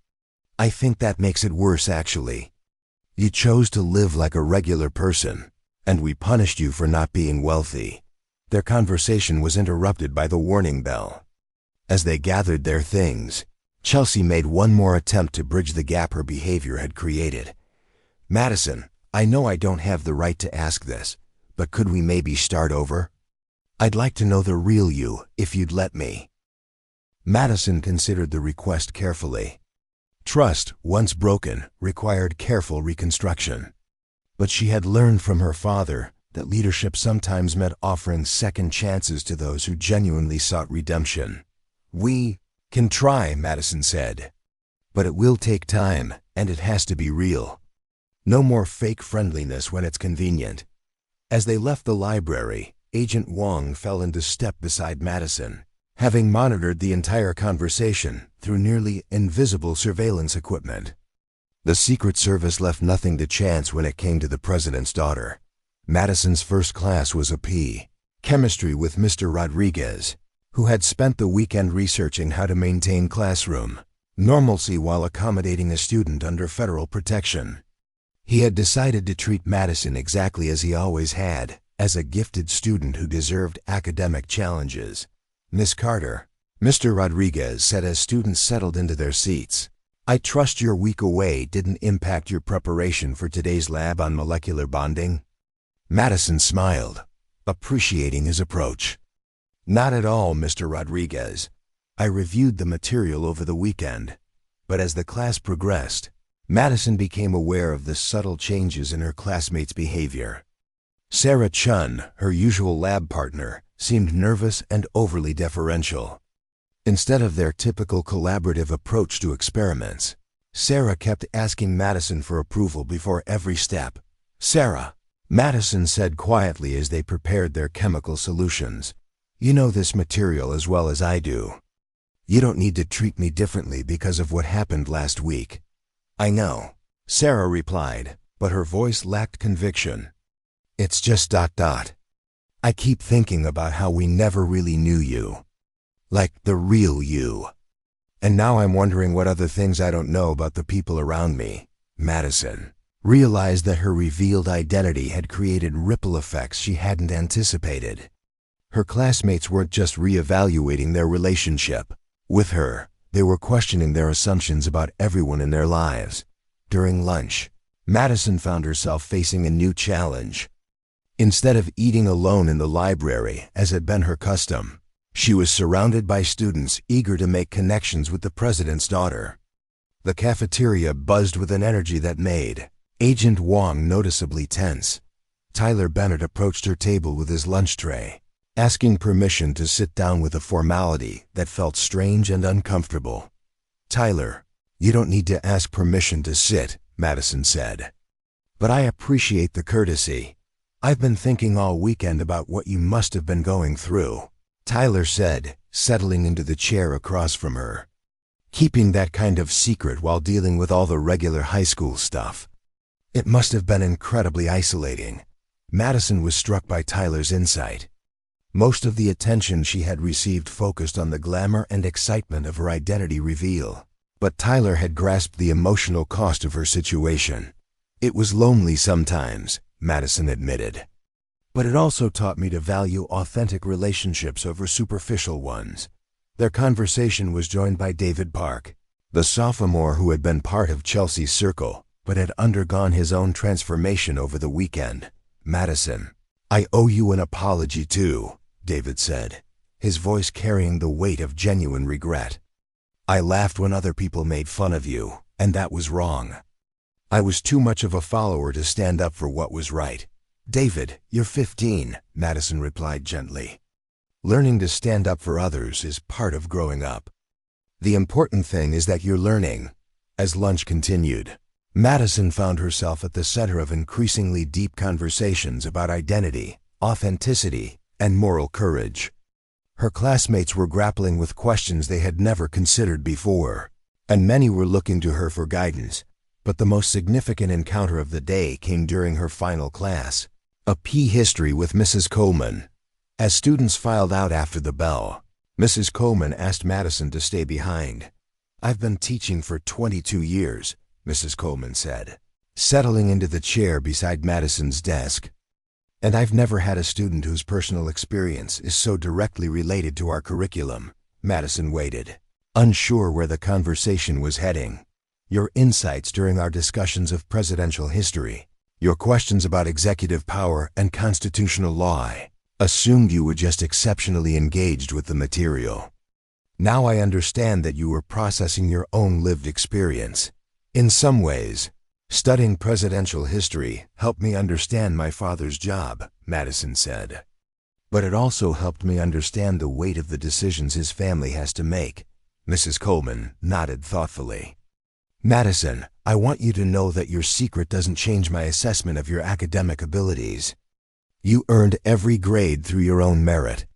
I think that makes it worse, actually. You chose to live like a regular person, and we punished you for not being wealthy. Their conversation was interrupted by the warning bell. As they gathered their things, Chelsea made one more attempt to bridge the gap her behavior had created. Madison, I know I don't have the right to ask this, but could we maybe start over? I'd like to know the real you, if you'd let me. Madison considered the request carefully. Trust, once broken, required careful reconstruction. But she had learned from her father that leadership sometimes meant offering second chances to those who genuinely sought redemption. We can try, Madison said. But it will take time, and it has to be real. No more fake friendliness when it's convenient. As they left the library, Agent Wong fell into step beside Madison, having monitored the entire conversation through nearly invisible surveillance equipment. The Secret Service left nothing to chance when it came to the president's daughter. Madison's first class was a P, chemistry, with Mr. Rodriguez, who had spent the weekend researching how to maintain classroom normalcy while accommodating a student under federal protection. He had decided to treat Madison exactly as he always had, as a gifted student who deserved academic challenges. Miss Carter, Mr. Rodriguez said as students settled into their seats, I trust your week away didn't impact your preparation for today's lab on molecular bonding? Madison smiled, appreciating his approach. Not at all, Mr. Rodriguez. I reviewed the material over the weekend, but as the class progressed, Madison became aware of the subtle changes in her classmates' behavior. Sarah Chun, her usual lab partner, seemed nervous and overly deferential. Instead of their typical collaborative approach to experiments, Sarah kept asking Madison for approval before every step. Sarah, Madison said quietly as they prepared their chemical solutions, you know this material as well as I do. You don't need to treat me differently because of what happened last week. I know, Sarah replied, but her voice lacked conviction. It's just ... I keep thinking about how we never really knew you. Like the real you. And now I'm wondering what other things I don't know about the people around me. Madison realized that her revealed identity had created ripple effects she hadn't anticipated. Her classmates weren't just reevaluating their relationship with her, they were questioning their assumptions about everyone in their lives. During lunch, Madison found herself facing a new challenge. Instead of eating alone in the library, as had been her custom, she was surrounded by students eager to make connections with the president's daughter. The cafeteria buzzed with an energy that made Agent Wong noticeably tense. Tyler Bennett approached her table with his lunch tray, asking permission to sit down with a formality that felt strange and uncomfortable. Tyler, you don't need to ask permission to sit, Madison said. But I appreciate the courtesy. I've been thinking all weekend about what you must have been going through, Tyler said, settling into the chair across from her. Keeping that kind of secret while dealing with all the regular high school stuff. It must have been incredibly isolating. Madison was struck by Tyler's insight. Most of the attention she had received focused on the glamour and excitement of her identity reveal. But Tyler had grasped the emotional cost of her situation. It was lonely sometimes, Madison admitted. But it also taught me to value authentic relationships over superficial ones. Their conversation was joined by David Park, the sophomore who had been part of Chelsea's circle, but had undergone his own transformation over the weekend. Madison, I owe you an apology too, David said, his voice carrying the weight of genuine regret. I laughed when other people made fun of you, and that was wrong. I was too much of a follower to stand up for what was right. David, you're 15, Madison replied gently. Learning to stand up for others is part of growing up. The important thing is that you're learning. As lunch continued, Madison found herself at the center of increasingly deep conversations about identity, authenticity, and moral courage. Her classmates were grappling with questions they had never considered before, and many were looking to her for guidance. But the most significant encounter of the day came during her final class, a PE history with Mrs. Coleman. As students filed out after the bell, Mrs. Coleman asked Madison to stay behind. I've been teaching for 22 years, Mrs. Coleman said, settling into the chair beside Madison's desk. And I've never had a student whose personal experience is so directly related to our curriculum. Madison waited, unsure where the conversation was heading. Your insights during our discussions of presidential history, your questions about executive power and constitutional law, assumed you were just exceptionally engaged with the material. Now I understand that you were processing your own lived experience. In some ways, studying presidential history helped me understand my father's job, Madison said. But it also helped me understand the weight of the decisions his family has to make. Mrs. Coleman nodded thoughtfully. Madison, I want you to know that your secret doesn't change my assessment of your academic abilities. You earned every grade through your own merit.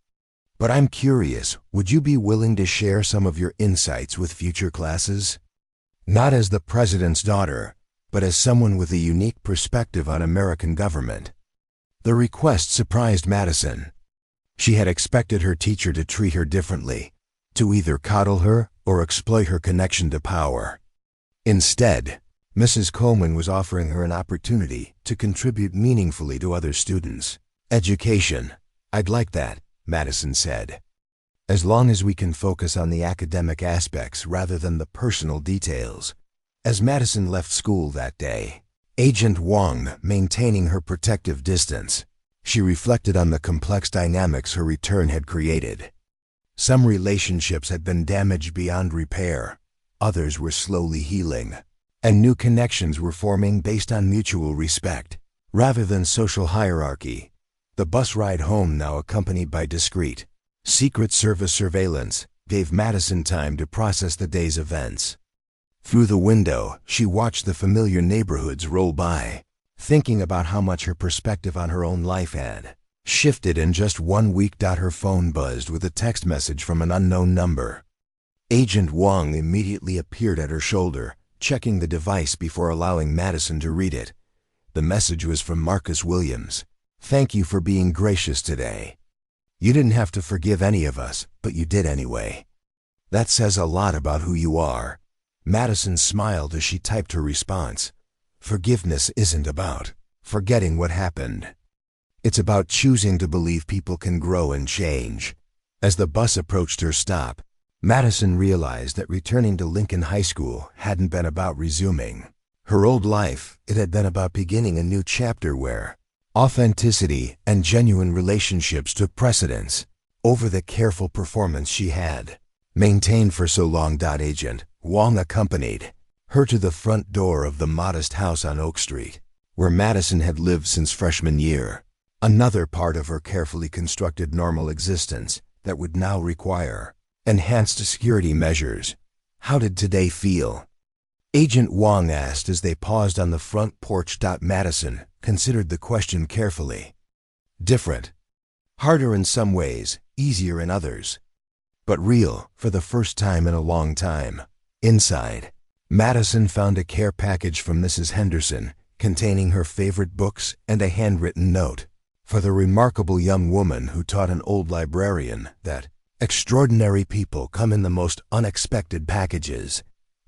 But I'm curious, would you be willing to share some of your insights with future classes? Not as the president's daughter, but as someone with a unique perspective on American government. The request surprised Madison. She had expected her teacher to treat her differently, to either coddle her or exploit her connection to power. Instead, Mrs. Coleman was offering her an opportunity to contribute meaningfully to other students. Education. I'd like that, Madison said. As long as we can focus on the academic aspects rather than the personal details. As Madison left school that day, Agent Wong maintaining her protective distance, she reflected on the complex dynamics her return had created. Some relationships had been damaged beyond repair. Others were slowly healing, and new connections were forming based on mutual respect, rather than social hierarchy. The bus ride home, now accompanied by discreet, Secret Service surveillance, gave Madison time to process the day's events. Through the window, she watched the familiar neighborhoods roll by, thinking about how much her perspective on her own life had shifted in just 1 week. Her phone buzzed with a text message from an unknown number. Agent Wong immediately appeared at her shoulder, checking the device before allowing Madison to read it. The message was from Marcus Williams. Thank you for being gracious today. You didn't have to forgive any of us, but you did anyway. That says a lot about who you are. Madison smiled as she typed her response. Forgiveness isn't about forgetting what happened. It's about choosing to believe people can grow and change. As the bus approached her stop, Madison realized that returning to Lincoln High School hadn't been about resuming her old life. It had been about beginning a new chapter where authenticity and genuine relationships took precedence over the careful performance she had maintained for so long. Agent Wong accompanied her to the front door of the modest house on Oak Street, where Madison had lived since freshman year, another part of her carefully constructed normal existence that would now require enhanced security measures. How did today feel? Agent Wong asked as they paused on the front porch. Madison considered the question carefully. Different. Harder in some ways, easier in others. But real, for the first time in a long time. Inside, Madison found a care package from Mrs. Henderson containing her favorite books and a handwritten note for the remarkable young woman who taught an old librarian that extraordinary people come in the most unexpected packages.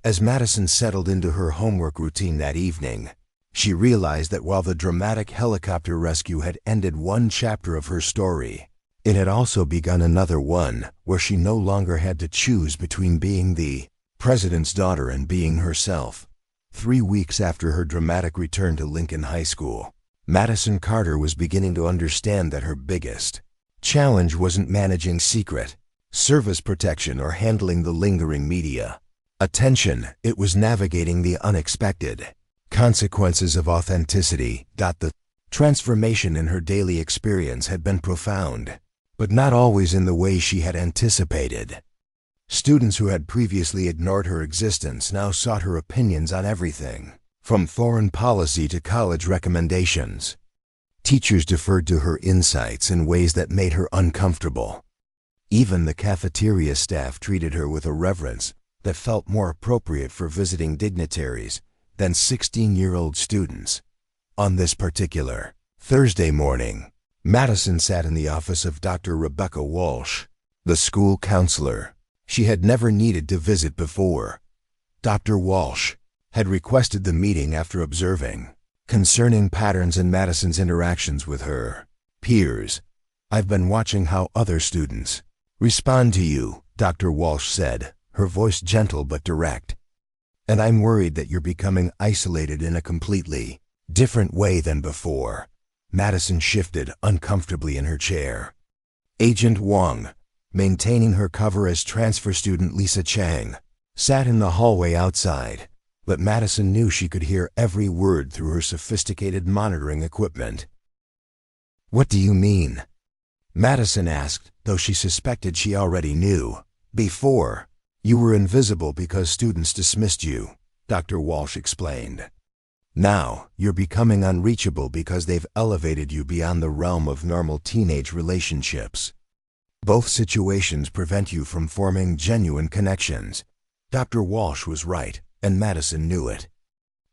As Madison settled into her homework routine that evening, she realized that while the dramatic helicopter rescue had ended one chapter of her story, it had also begun another one where she no longer had to choose between being the president's daughter and being herself. 3 weeks after her dramatic return to Lincoln High School, Madison Carter was beginning to understand that her biggest challenge wasn't managing secret, service protection, or handling the lingering media. Attention, it was navigating the unexpected consequences of authenticity. The transformation in her daily experience had been profound, but not always in the way she had anticipated. Students who had previously ignored her existence now sought her opinions on everything, from foreign policy to college recommendations. Teachers deferred to her insights in ways that made her uncomfortable. Even the cafeteria staff treated her with a reverence that felt more appropriate for visiting dignitaries than 16-year-old students. On this particular Thursday morning, Madison sat in the office of Dr. Rebecca Walsh, the school counselor she had never needed to visit before. Dr. Walsh had requested the meeting after observing concerning patterns in Madison's interactions with her peers. "I've been watching how other students respond to you," Dr. Walsh said, her voice gentle but direct. "And I'm worried that you're becoming isolated in a completely different way than before." Madison shifted uncomfortably in her chair. Agent Wong, maintaining her cover as transfer student Lisa Chang, sat in the hallway outside, but Madison knew she could hear every word through her sophisticated monitoring equipment. "What do you mean?" Madison asked, though she suspected she already knew. "Before, you were invisible because students dismissed you," Dr. Walsh explained. "Now, you're becoming unreachable because they've elevated you beyond the realm of normal teenage relationships. Both situations prevent you from forming genuine connections." Dr. Walsh was right, and Madison knew it.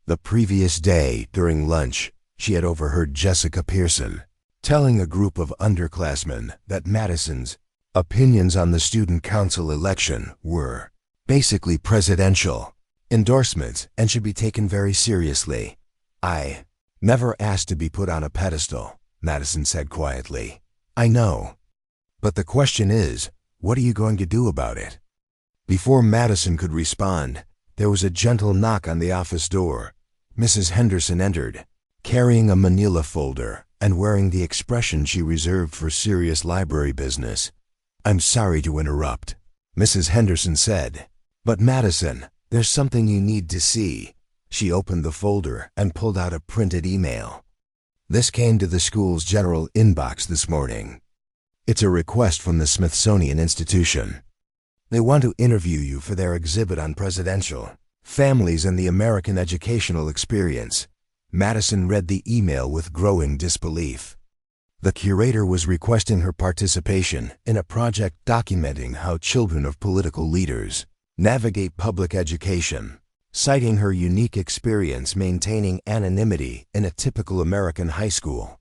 The previous day, during lunch, she had overheard Jessica Pearson telling a group of underclassmen that Madison's opinions on the student council election were basically presidential endorsements and should be taken very seriously. "I never asked to be put on a pedestal," Madison said quietly. "I know. But the question is, what are you going to do about it?" Before Madison could respond, there was a gentle knock on the office door. Mrs. Henderson entered, carrying a manila folder and wearing the expression she reserved for serious library business. "I'm sorry to interrupt," Mrs. Henderson said. "But Madison, there's something you need to see." She opened the folder and pulled out a printed email. "This came to the school's general inbox this morning. It's a request from the Smithsonian Institution. They want to interview you for their exhibit on presidential families and the American educational experience." Madison read the email with growing disbelief. The curator was requesting her participation in a project documenting how children of political leaders navigate public education, citing her unique experience maintaining anonymity in a typical American high school.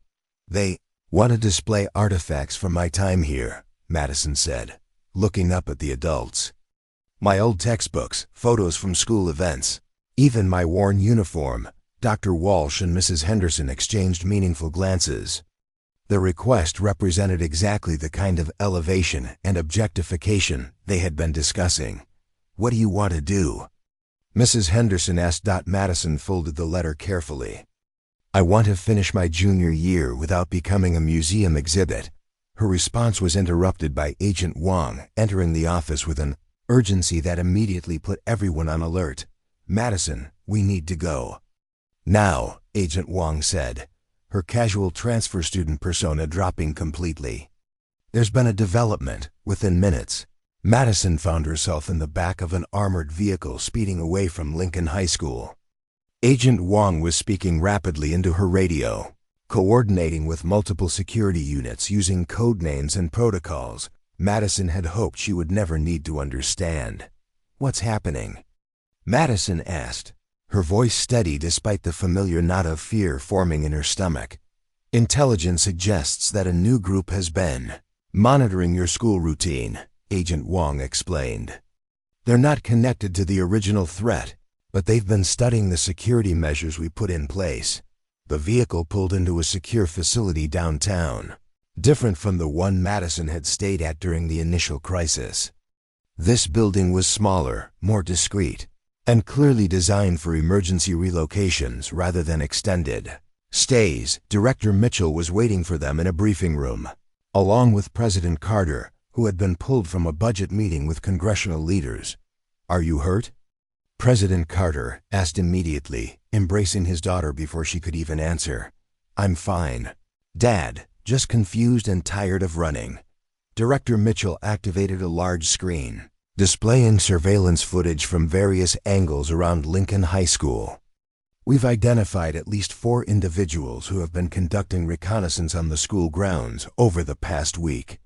"They want to display artifacts from my time here," Madison said, looking up at the adults. "My old textbooks, photos from school events, even my worn uniform." Dr. Walsh and Mrs. Henderson exchanged meaningful glances. The request represented exactly the kind of elevation and objectification they had been discussing. "What do you want to do?" Mrs. Henderson asked. Madison folded the letter carefully. "I want to finish my junior year without becoming a museum exhibit." Her response was interrupted by Agent Wong entering the office with an urgency that immediately put everyone on alert. "Madison, we need to go." "Now," Agent Wong said, her casual transfer student persona dropping completely. "There's been a development." Within minutes, Madison found herself in the back of an armored vehicle speeding away from Lincoln High School. Agent Wong was speaking rapidly into her radio, coordinating with multiple security units using code names and protocols Madison had hoped she would never need to understand. "What's happening?" Madison asked, her voice steady despite the familiar knot of fear forming in her stomach. "Intelligence suggests that a new group has been monitoring your school routine," Agent Wong explained. "They're not connected to the original threat, but they've been studying the security measures we put in place." The vehicle pulled into a secure facility downtown, different from the one Madison had stayed at during the initial crisis. This building was smaller, more discreet, and clearly designed for emergency relocations rather than extended stays. Director Mitchell was waiting for them in a briefing room, along with President Carter, who had been pulled from a budget meeting with congressional leaders. "Are you hurt?" President Carter asked immediately, embracing his daughter before she could even answer. "I'm fine, Dad, just confused and tired of running." Director Mitchell activated a large screen, displaying surveillance footage from various angles around Lincoln High School. "We've identified at least 4 individuals who have been conducting reconnaissance on the school grounds over the past week.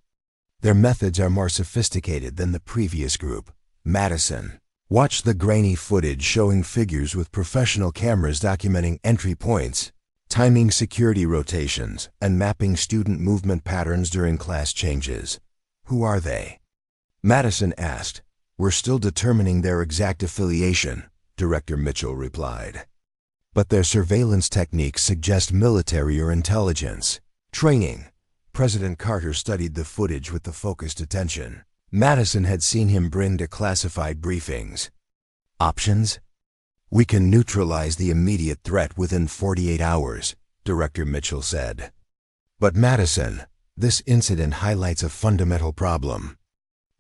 Their methods are more sophisticated than the previous group." Madison watched the grainy footage showing figures with professional cameras documenting entry points, timing security rotations, and mapping student movement patterns during class changes. "Who are they?" Madison asked. "We're still determining their exact affiliation," Director Mitchell replied. "But their surveillance techniques suggest military or intelligence training." President Carter studied the footage with the focused attention. Madison had seen him bring to classified briefings. "Options? We can neutralize the immediate threat within 48 hours, Director Mitchell said. "But Madison, this incident highlights a fundamental problem.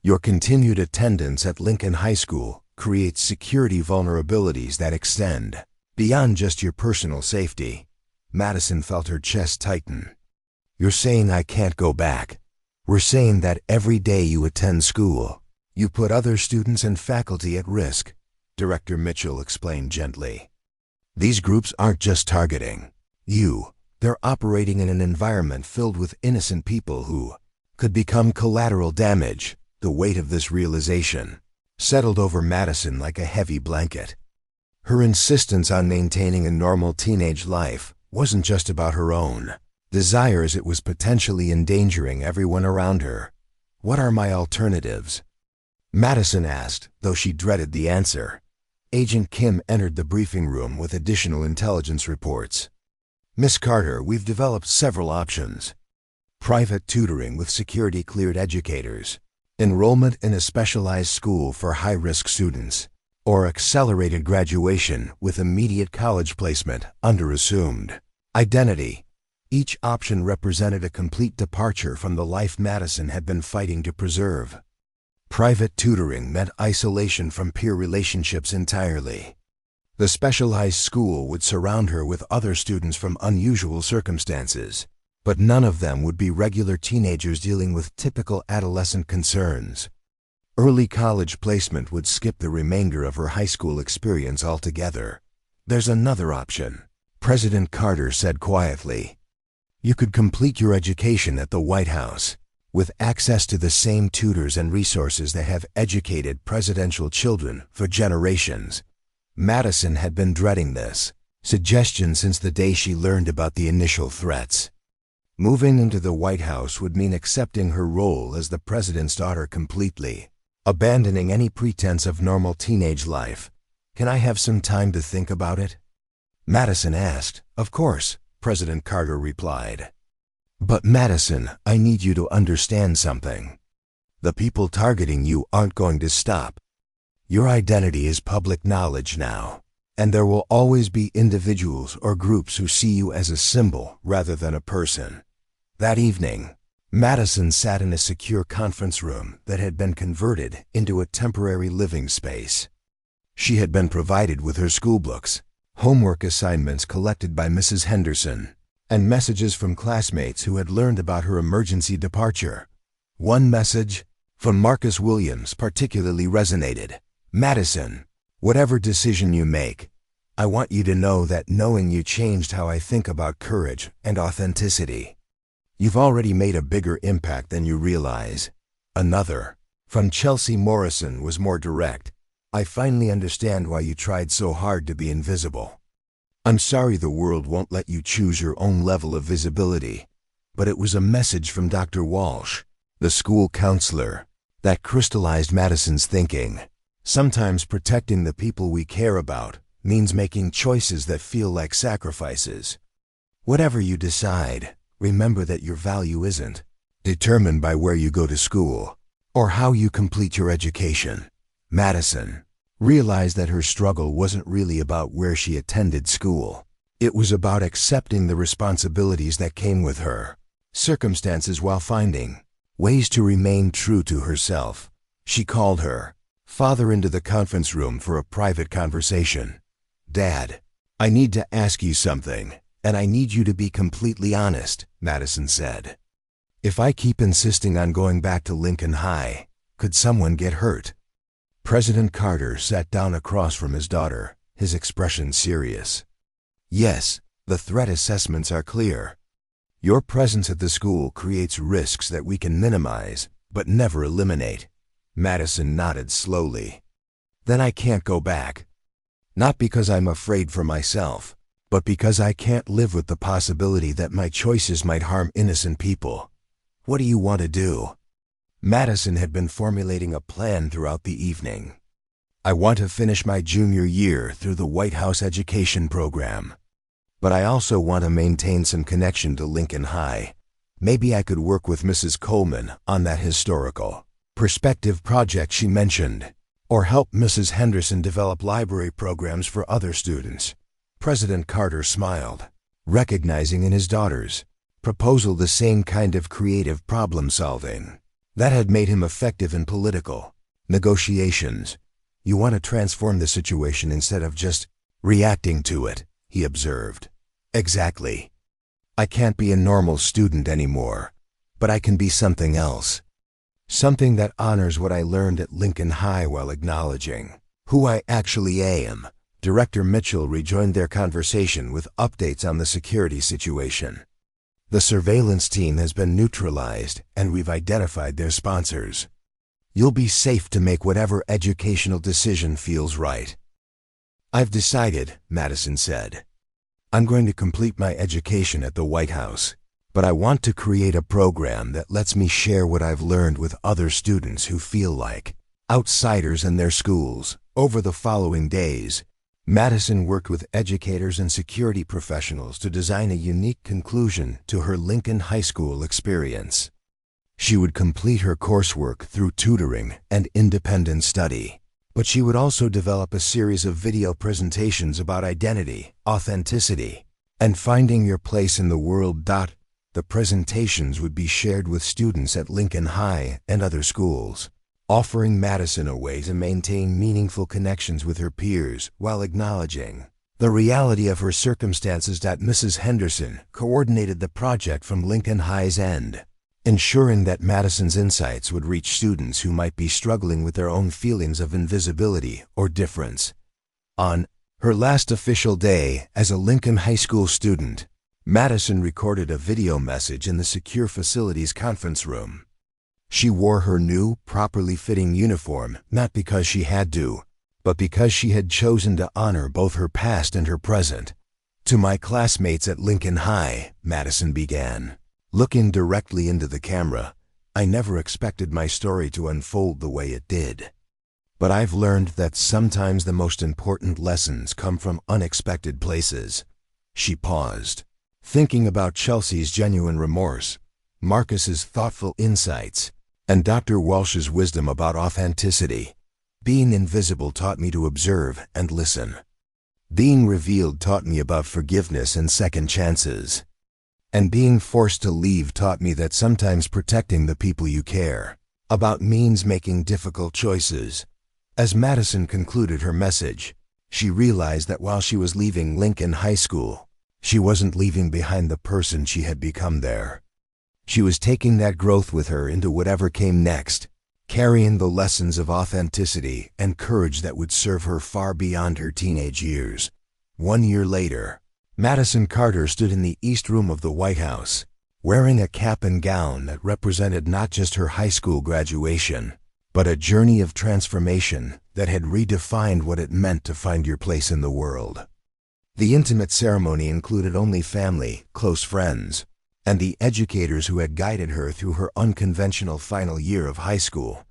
Your continued attendance at Lincoln High School creates security vulnerabilities that extend beyond just your personal safety." Madison felt her chest tighten. "You're saying I can't go back?" "We're saying that every day you attend school, you put other students and faculty at risk," Director Mitchell explained gently. "These groups aren't just targeting you. They're operating in an environment filled with innocent people who could become collateral damage." The weight of this realization settled over Madison like a heavy blanket. Her insistence on maintaining a normal teenage life wasn't just about her own desires, it was potentially endangering everyone around her. "What are my alternatives?" Madison asked, though she dreaded the answer. Agent Kim entered the briefing room with additional intelligence reports. "Miss Carter, we've developed several options. Private tutoring with security-cleared educators, enrollment in a specialized school for high-risk students, or accelerated graduation with immediate college placement under assumed identity." Each option represented a complete departure from the life Madison had been fighting to preserve. Private tutoring meant isolation from peer relationships entirely. The specialized school would surround her with other students from unusual circumstances, but none of them would be regular teenagers dealing with typical adolescent concerns. Early college placement would skip the remainder of her high school experience altogether. "There's another option," President Carter said quietly. "You could complete your education at the White House, with access to the same tutors and resources that have educated presidential children for generations." Madison had been dreading this suggestion since the day she learned about the initial threats. Moving into the White House would mean accepting her role as the president's daughter completely, abandoning any pretense of normal teenage life. "Can I have some time to think about it?" Madison asked. "Of course," President Carter replied. "But Madison, I need you to understand something. The people targeting you aren't going to stop. Your identity is public knowledge now, and there will always be individuals or groups who see you as a symbol rather than a person." That evening, Madison sat in a secure conference room that had been converted into a temporary living space. She had been provided with her school books, homework assignments collected by Mrs. Henderson, and messages from classmates who had learned about her emergency departure. One message from Marcus Williams particularly resonated. "Madison, whatever decision you make, I want you to know that knowing you changed how I think about courage and authenticity. You've already made a bigger impact than you realize." Another, from Chelsea Morrison, was more direct. "I finally understand why you tried so hard to be invisible. I'm sorry the world won't let you choose your own level of visibility." But it was a message from Dr. Walsh, the school counselor, that crystallized Madison's thinking. Sometimes protecting the people we care about means making choices that feel like sacrifices. Whatever you decide, remember that your value isn't determined by where you go to school or how you complete your education. Madison realized that her struggle wasn't really about where she attended school. It was about accepting the responsibilities that came with her circumstances while finding ways to remain true to herself. She called her father into the conference room for a private conversation. "Dad, I need to ask you something, and I need you to be completely honest," Madison said. "If I keep insisting on going back to Lincoln High, could someone get hurt?" President Carter sat down across from his daughter, his expression serious. "Yes, the threat assessments are clear. Your presence at the school creates risks that we can minimize, but never eliminate." Madison nodded slowly. "Then I can't go back. Not because I'm afraid for myself, but because I can't live with the possibility that my choices might harm innocent people. What do you want to do?" Madison had been formulating a plan throughout the evening. "I want to finish my junior year through the White House education program. But I also want to maintain some connection to Lincoln High. Maybe I could work with Mrs. Coleman on that historical perspective project she mentioned, or help Mrs. Henderson develop library programs for other students." President Carter smiled, recognizing in his daughter's proposal the same kind of creative problem-solving that had made him effective in political negotiations. "You want to transform the situation instead of just reacting to it," he observed. "Exactly. I can't be a normal student anymore, but I can be something else. Something that honors what I learned at Lincoln High while acknowledging who I actually am." Director Mitchell rejoined their conversation with updates on the security situation. "The surveillance team has been neutralized, and we've identified their sponsors. You'll be safe to make whatever educational decision feels right." "I've decided," Madison said. "I'm going to complete my education at the White House, but I want to create a program that lets me share what I've learned with other students who feel like outsiders in their schools." Over the following days, Madison worked with educators and security professionals to design a unique conclusion to her Lincoln High School experience. She would complete her coursework through tutoring and independent study, but she would also develop a series of video presentations about identity, authenticity, and finding your place in the world. The presentations would be shared with students at Lincoln High and other schools, offering Madison a way to maintain meaningful connections with her peers while acknowledging the reality of her circumstances. Mrs. Henderson coordinated the project from Lincoln High's end, ensuring that Madison's insights would reach students who might be struggling with their own feelings of invisibility or difference. On her last official day as a Lincoln High School student, Madison recorded a video message in the secure facilities conference room. She wore her new, properly fitting uniform not because she had to, but because she had chosen to honor both her past and her present. "To my classmates at Lincoln High," Madison began, looking directly into the camera, "I never expected my story to unfold the way it did. But I've learned that sometimes the most important lessons come from unexpected places." She paused, thinking about Chelsea's genuine remorse, Marcus's thoughtful insights, and Dr. Walsh's wisdom about authenticity. "Being invisible taught me to observe and listen. Being revealed taught me about forgiveness and second chances. And being forced to leave taught me that sometimes protecting the people you care about means making difficult choices." As Madison concluded her message, she realized that while she was leaving Lincoln High School, she wasn't leaving behind the person she had become there. She was taking that growth with her into whatever came next, carrying the lessons of authenticity and courage that would serve her far beyond her teenage years. 1 year later, Madison Carter stood in the East Room of the White House, wearing a cap and gown that represented not just her high school graduation, but a journey of transformation that had redefined what it meant to find your place in the world. The intimate ceremony included only family, close friends, and the educators who had guided her through her unconventional final year of high school.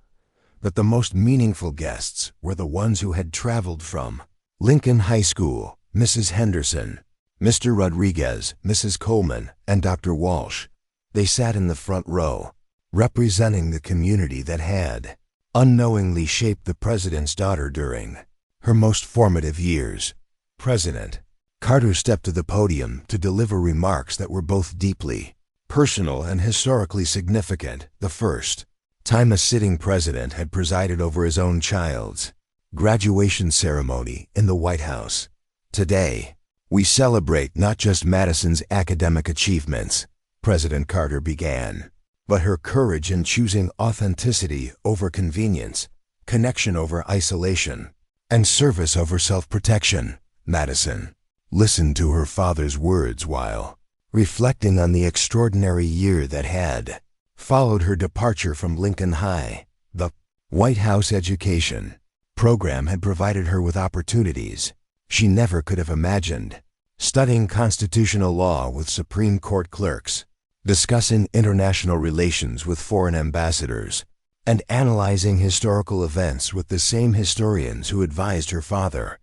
But the most meaningful guests were the ones who had traveled from Lincoln High School: Mrs. Henderson, Mr. Rodriguez, Mrs. Coleman, and Dr. Walsh. They sat in the front row, representing the community that had unknowingly shaped the president's daughter during her most formative years. President Carter stepped to the podium to deliver remarks that were both deeply Personal and historically significant, the first time a sitting president had presided over his own child's graduation ceremony in the White House. Today, we celebrate not just Madison's academic achievements, President Carter began, but her courage in choosing authenticity over convenience, connection over isolation, and service over self-protection. Madison listened to her father's words while reflecting on the extraordinary year that had followed her departure from Lincoln High. The White House education program had provided her with opportunities she never could have imagined, studying constitutional law with Supreme Court clerks, discussing international relations with foreign ambassadors, and analyzing historical events with the same historians who advised her father.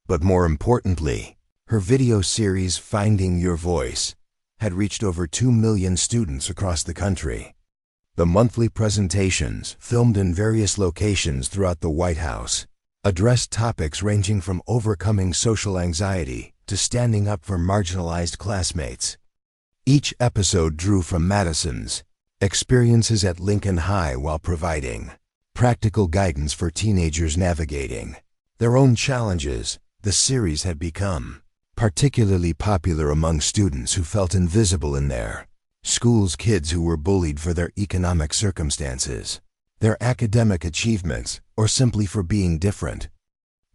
But more importantly, her video series Finding Your Voice had reached over 2 million students across the country. The monthly presentations, filmed in various locations throughout the White House, addressed topics ranging from overcoming social anxiety to standing up for marginalized classmates. Each episode drew from Madison's experiences at Lincoln High while providing practical guidance for teenagers navigating their own challenges. The series had become particularly popular among students who felt invisible in their schools, kids who were bullied for their economic circumstances, their academic achievements, or simply for being different.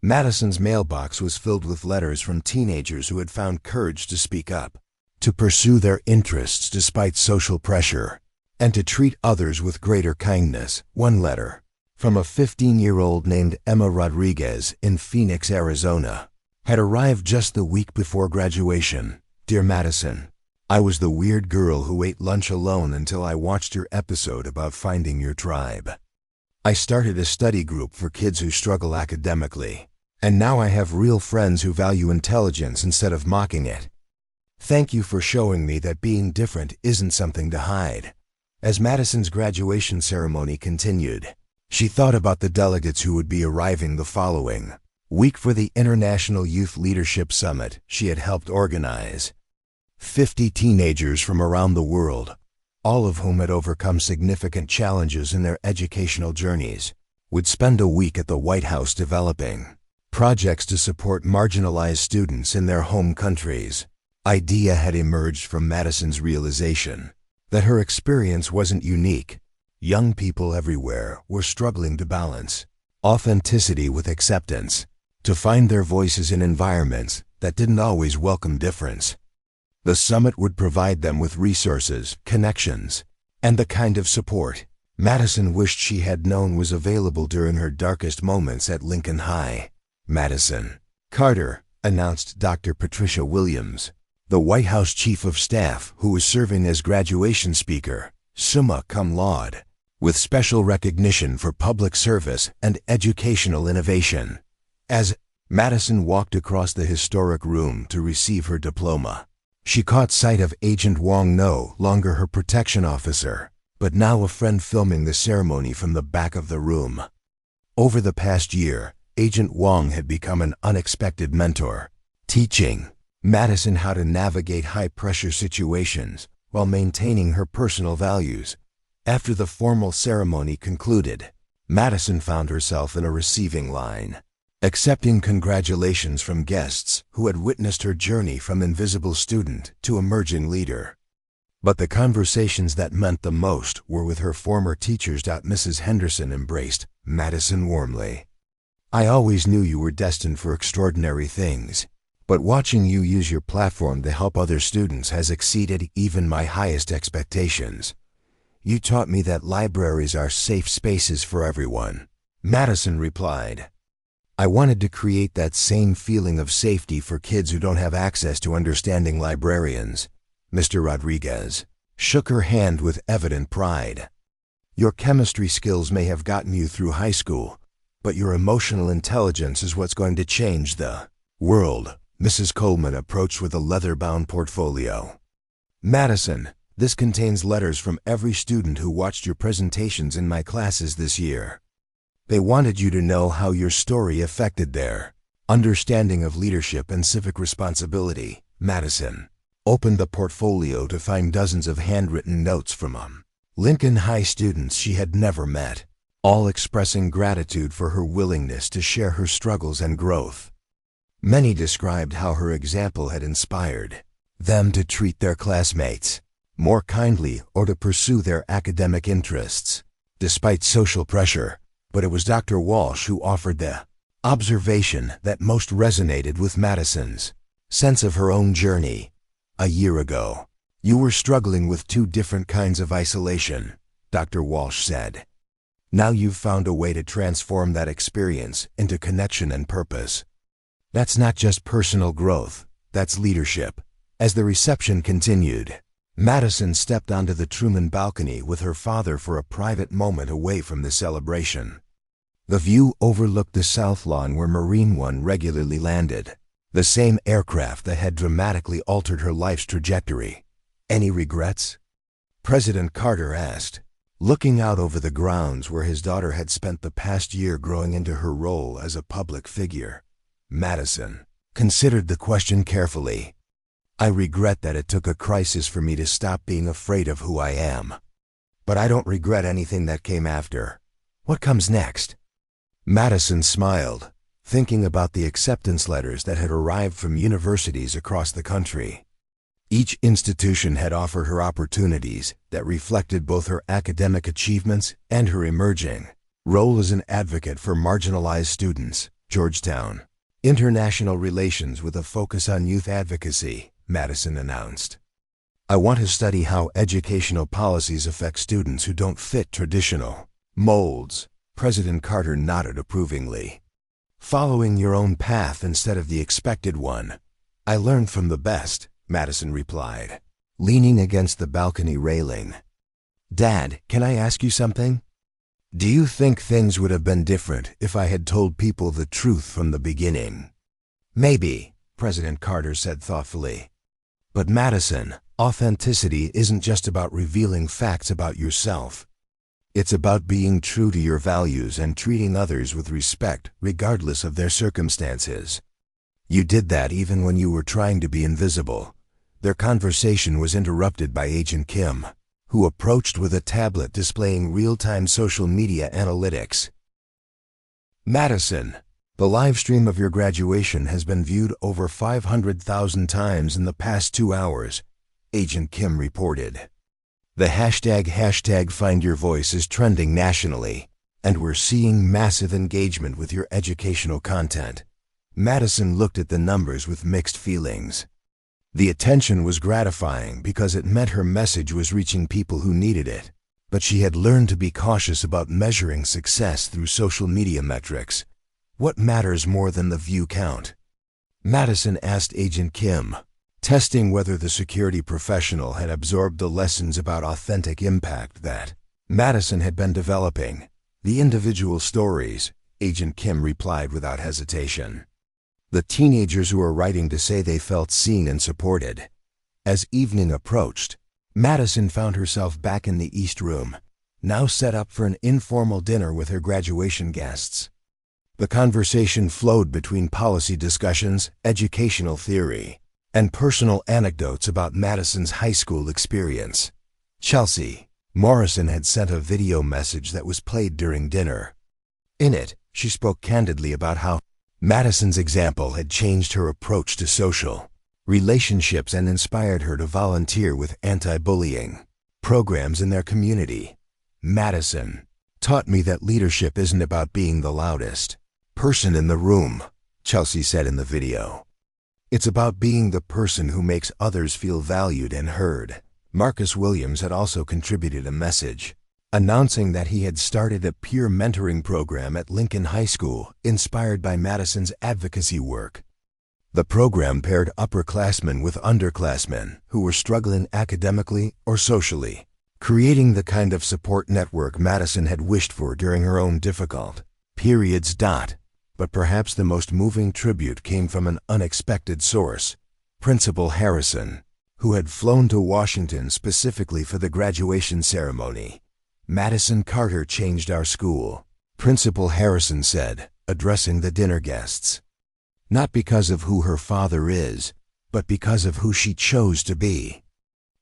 Madison's mailbox was filled with letters from teenagers who had found courage to speak up, to pursue their interests despite social pressure, and to treat others with greater kindness. One letter, from a 15-year-old named Emma Rodriguez in Phoenix, Arizona, had arrived just the week before graduation. Dear Madison, I was the weird girl who ate lunch alone until I watched your episode about finding your tribe. I started a study group for kids who struggle academically, and now I have real friends who value intelligence instead of mocking it. Thank you for showing me that being different isn't something to hide. As Madison's graduation ceremony continued, she thought about the delegates who would be arriving the following week for the International Youth Leadership Summit she had helped organize. 50 teenagers from around the world, all of whom had overcome significant challenges in their educational journeys, would spend a week at the White House developing projects to support marginalized students in their home countries. Idea had emerged from Madison's realization that her experience wasn't unique. Young people everywhere were struggling to balance authenticity with acceptance, to find their voices in environments that didn't always welcome difference. The summit would provide them with resources, connections, and the kind of support Madison wished she had known was available during her darkest moments at Lincoln High. Madison Carter, announced Dr. Patricia Williams, the White House Chief of Staff, who was serving as graduation speaker, summa cum laude, with special recognition for public service and educational innovation. As Madison walked across the historic room to receive her diploma, she caught sight of Agent Wong, no longer her protection officer, but now a friend filming the ceremony from the back of the room. Over the past year, Agent Wong had become an unexpected mentor, teaching Madison how to navigate high-pressure situations while maintaining her personal values. After the formal ceremony concluded, Madison found herself in a receiving line, accepting congratulations from guests who had witnessed her journey from invisible student to emerging leader. But the conversations that meant the most were with her former teachers. Mrs. Henderson embraced Madison warmly. I always knew you were destined for extraordinary things, but watching you use your platform to help other students has exceeded even my highest expectations. You taught me that libraries are safe spaces for everyone. Madison replied. I wanted to create that same feeling of safety for kids who don't have access to understanding librarians. Mr. Rodriguez shook her hand with evident pride. Your chemistry skills may have gotten you through high school, but your emotional intelligence is what's going to change the world. Mrs. Coleman approached with a leather-bound portfolio. Madison, this contains letters from every student who watched your presentations in my classes this year. They wanted you to know how your story affected their understanding of leadership and civic responsibility. Madison opened the portfolio to find dozens of handwritten notes from Lincoln High students she had never met, all expressing gratitude for her willingness to share her struggles and growth. Many described how her example had inspired them to treat their classmates more kindly or to pursue their academic interests, despite social pressure. But it was Dr. Walsh who offered the observation that most resonated with Madison's sense of her own journey. A year ago, you were struggling with two different kinds of isolation, Dr. Walsh said. Now you've found a way to transform that experience into connection and purpose. That's not just personal growth, that's leadership. As the reception continued, Madison stepped onto the Truman balcony with her father for a private moment away from the celebration. The view overlooked the South Lawn where Marine One regularly landed, the same aircraft that had dramatically altered her life's trajectory. Any regrets? President Carter asked, looking out over the grounds where his daughter had spent the past year growing into her role as a public figure. Madison considered the question carefully. I regret that it took a crisis for me to stop being afraid of who I am. But I don't regret anything that came after. What comes next? Madison smiled, thinking about the acceptance letters that had arrived from universities across the country. Each institution had offered her opportunities that reflected both her academic achievements and her emerging role as an advocate for marginalized students. Georgetown, International Relations with a focus on youth advocacy, Madison announced. I want to study how educational policies affect students who don't fit traditional molds. President Carter nodded approvingly. Following your own path instead of the expected one. I learned from the best, Madison replied, leaning against the balcony railing. Dad, can I ask you something? Do you think things would have been different if I had told people the truth from the beginning? Maybe, President Carter said thoughtfully. But Madison, authenticity isn't just about revealing facts about yourself. It's about being true to your values and treating others with respect, regardless of their circumstances. You did that even when you were trying to be invisible. Their conversation was interrupted by Agent Kim, who approached with a tablet displaying real-time social media analytics. Madison, the live stream of your graduation has been viewed over 500,000 times in the past 2 hours, Agent Kim reported. The hashtag Find Your Voice is trending nationally, and we're seeing massive engagement with your educational content. Madison looked at the numbers with mixed feelings. The attention was gratifying because it meant her message was reaching people who needed it, but she had learned to be cautious about measuring success through social media metrics. What matters more than the view count? Madison asked Agent Kim, testing whether the security professional had absorbed the lessons about authentic impact that Madison had been developing. The individual stories, Agent Kim replied without hesitation. The teenagers who were writing to say they felt seen and supported. As evening approached, Madison found herself back in the East Room, now set up for an informal dinner with her graduation guests. The conversation flowed between policy discussions, educational theory, and personal anecdotes about Madison's high school experience. Chelsea Morrison had sent a video message that was played during dinner. In it, she spoke candidly about how Madison's example had changed her approach to social relationships and inspired her to volunteer with anti-bullying programs in their community. Madison taught me that leadership isn't about being the loudest person in the room, Chelsea said in the video. It's about being the person who makes others feel valued and heard. Marcus Williams had also contributed a message, announcing that he had started a peer mentoring program at Lincoln High School, inspired by Madison's advocacy work. The program paired upperclassmen with underclassmen who were struggling academically or socially, creating the kind of support network Madison had wished for during her own difficult periods. But perhaps the most moving tribute came from an unexpected source, Principal Harrison, who had flown to Washington specifically for the graduation ceremony. Madison Carter changed our school, Principal Harrison said, addressing the dinner guests. Not because of who her father is, but because of who she chose to be.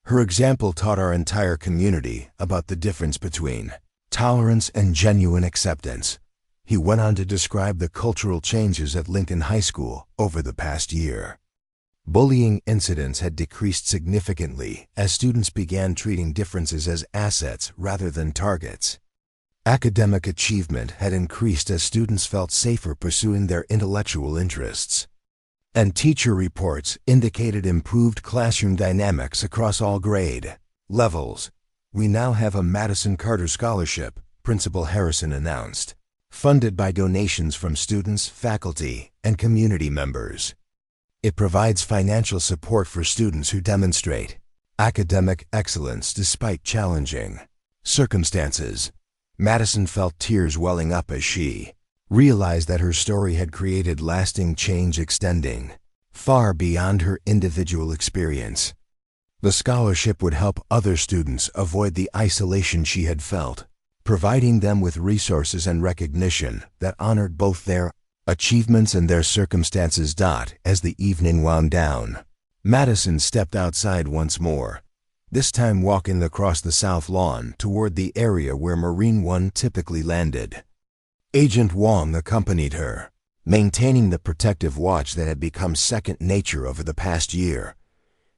Her example taught our entire community about the difference between tolerance and genuine acceptance. He went on to describe the cultural changes at Lincoln High School over the past year. Bullying incidents had decreased significantly as students began treating differences as assets rather than targets. Academic achievement had increased as students felt safer pursuing their intellectual interests. And teacher reports indicated improved classroom dynamics across all grade levels. "We now have a Madison Carter Scholarship," Principal Harrison announced, funded by donations from students, faculty, and community members. It provides financial support for students who demonstrate academic excellence despite challenging circumstances. Madison felt tears welling up as she realized that her story had created lasting change extending far beyond her individual experience. The scholarship would help other students avoid the isolation she had felt, providing them with resources and recognition that honored both their achievements and their circumstances. As the evening wound down, Madison stepped outside once more, this time walking across the south lawn toward the area where Marine One typically landed. Agent Wong accompanied her, maintaining the protective watch that had become second nature over the past year.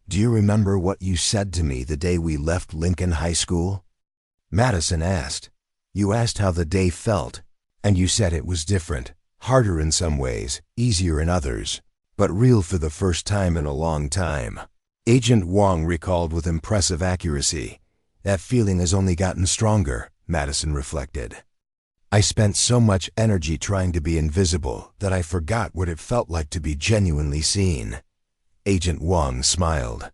"Do you remember what you said to me the day we left Lincoln High School?" Madison asked. "You asked how the day felt, and you said it was different, harder in some ways, easier in others, but real for the first time in a long time." Agent Wong recalled with impressive accuracy. "That feeling has only gotten stronger," Madison reflected. "I spent so much energy trying to be invisible that I forgot what it felt like to be genuinely seen." Agent Wong smiled.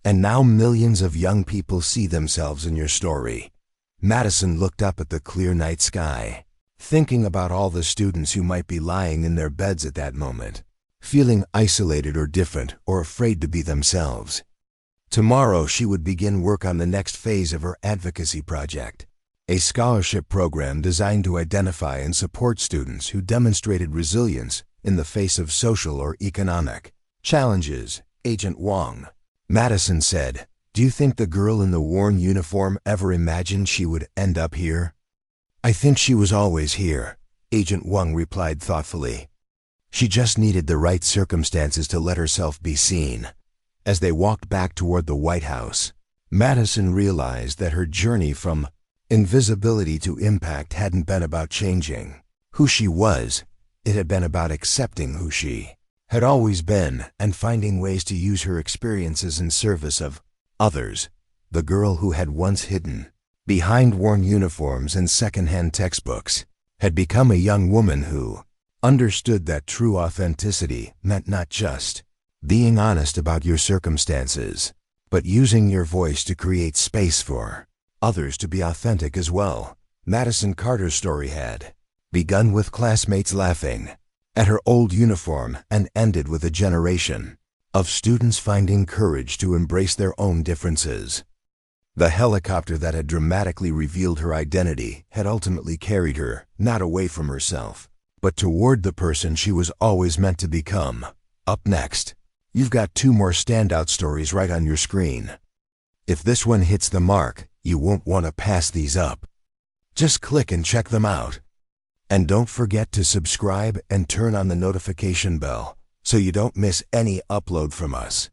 "And now millions of young people see themselves in your story." Madison looked up at the clear night sky, thinking about all the students who might be lying in their beds at that moment, feeling isolated or different or afraid to be themselves. Tomorrow she would begin work on the next phase of her advocacy project, a scholarship program designed to identify and support students who demonstrated resilience in the face of social or economic challenges. Agent Wong, Madison said, "Do you think the girl in the worn uniform ever imagined she would end up here?" "I think she was always here," Agent Wong replied thoughtfully. "She just needed the right circumstances to let herself be seen." As they walked back toward the White House, Madison realized that her journey from invisibility to impact hadn't been about changing who she was. It had been about accepting who she had always been and finding ways to use her experiences in service of others. The girl who had once hidden behind worn uniforms and secondhand textbooks had become a young woman who understood that true authenticity meant not just being honest about your circumstances, but using your voice to create space for others to be authentic as well. Madison Carter's story had begun with classmates laughing at her old uniform and ended with a generation of students finding courage to embrace their own differences. The helicopter that had dramatically revealed her identity had ultimately carried her not away from herself, but toward the person she was always meant to become. Up next, you've got 2 more standout stories right on your screen. If this one hits the mark, you won't want to pass these up. Just click and check them out. And don't forget to subscribe and turn on the notification bell so you don't miss any upload from us.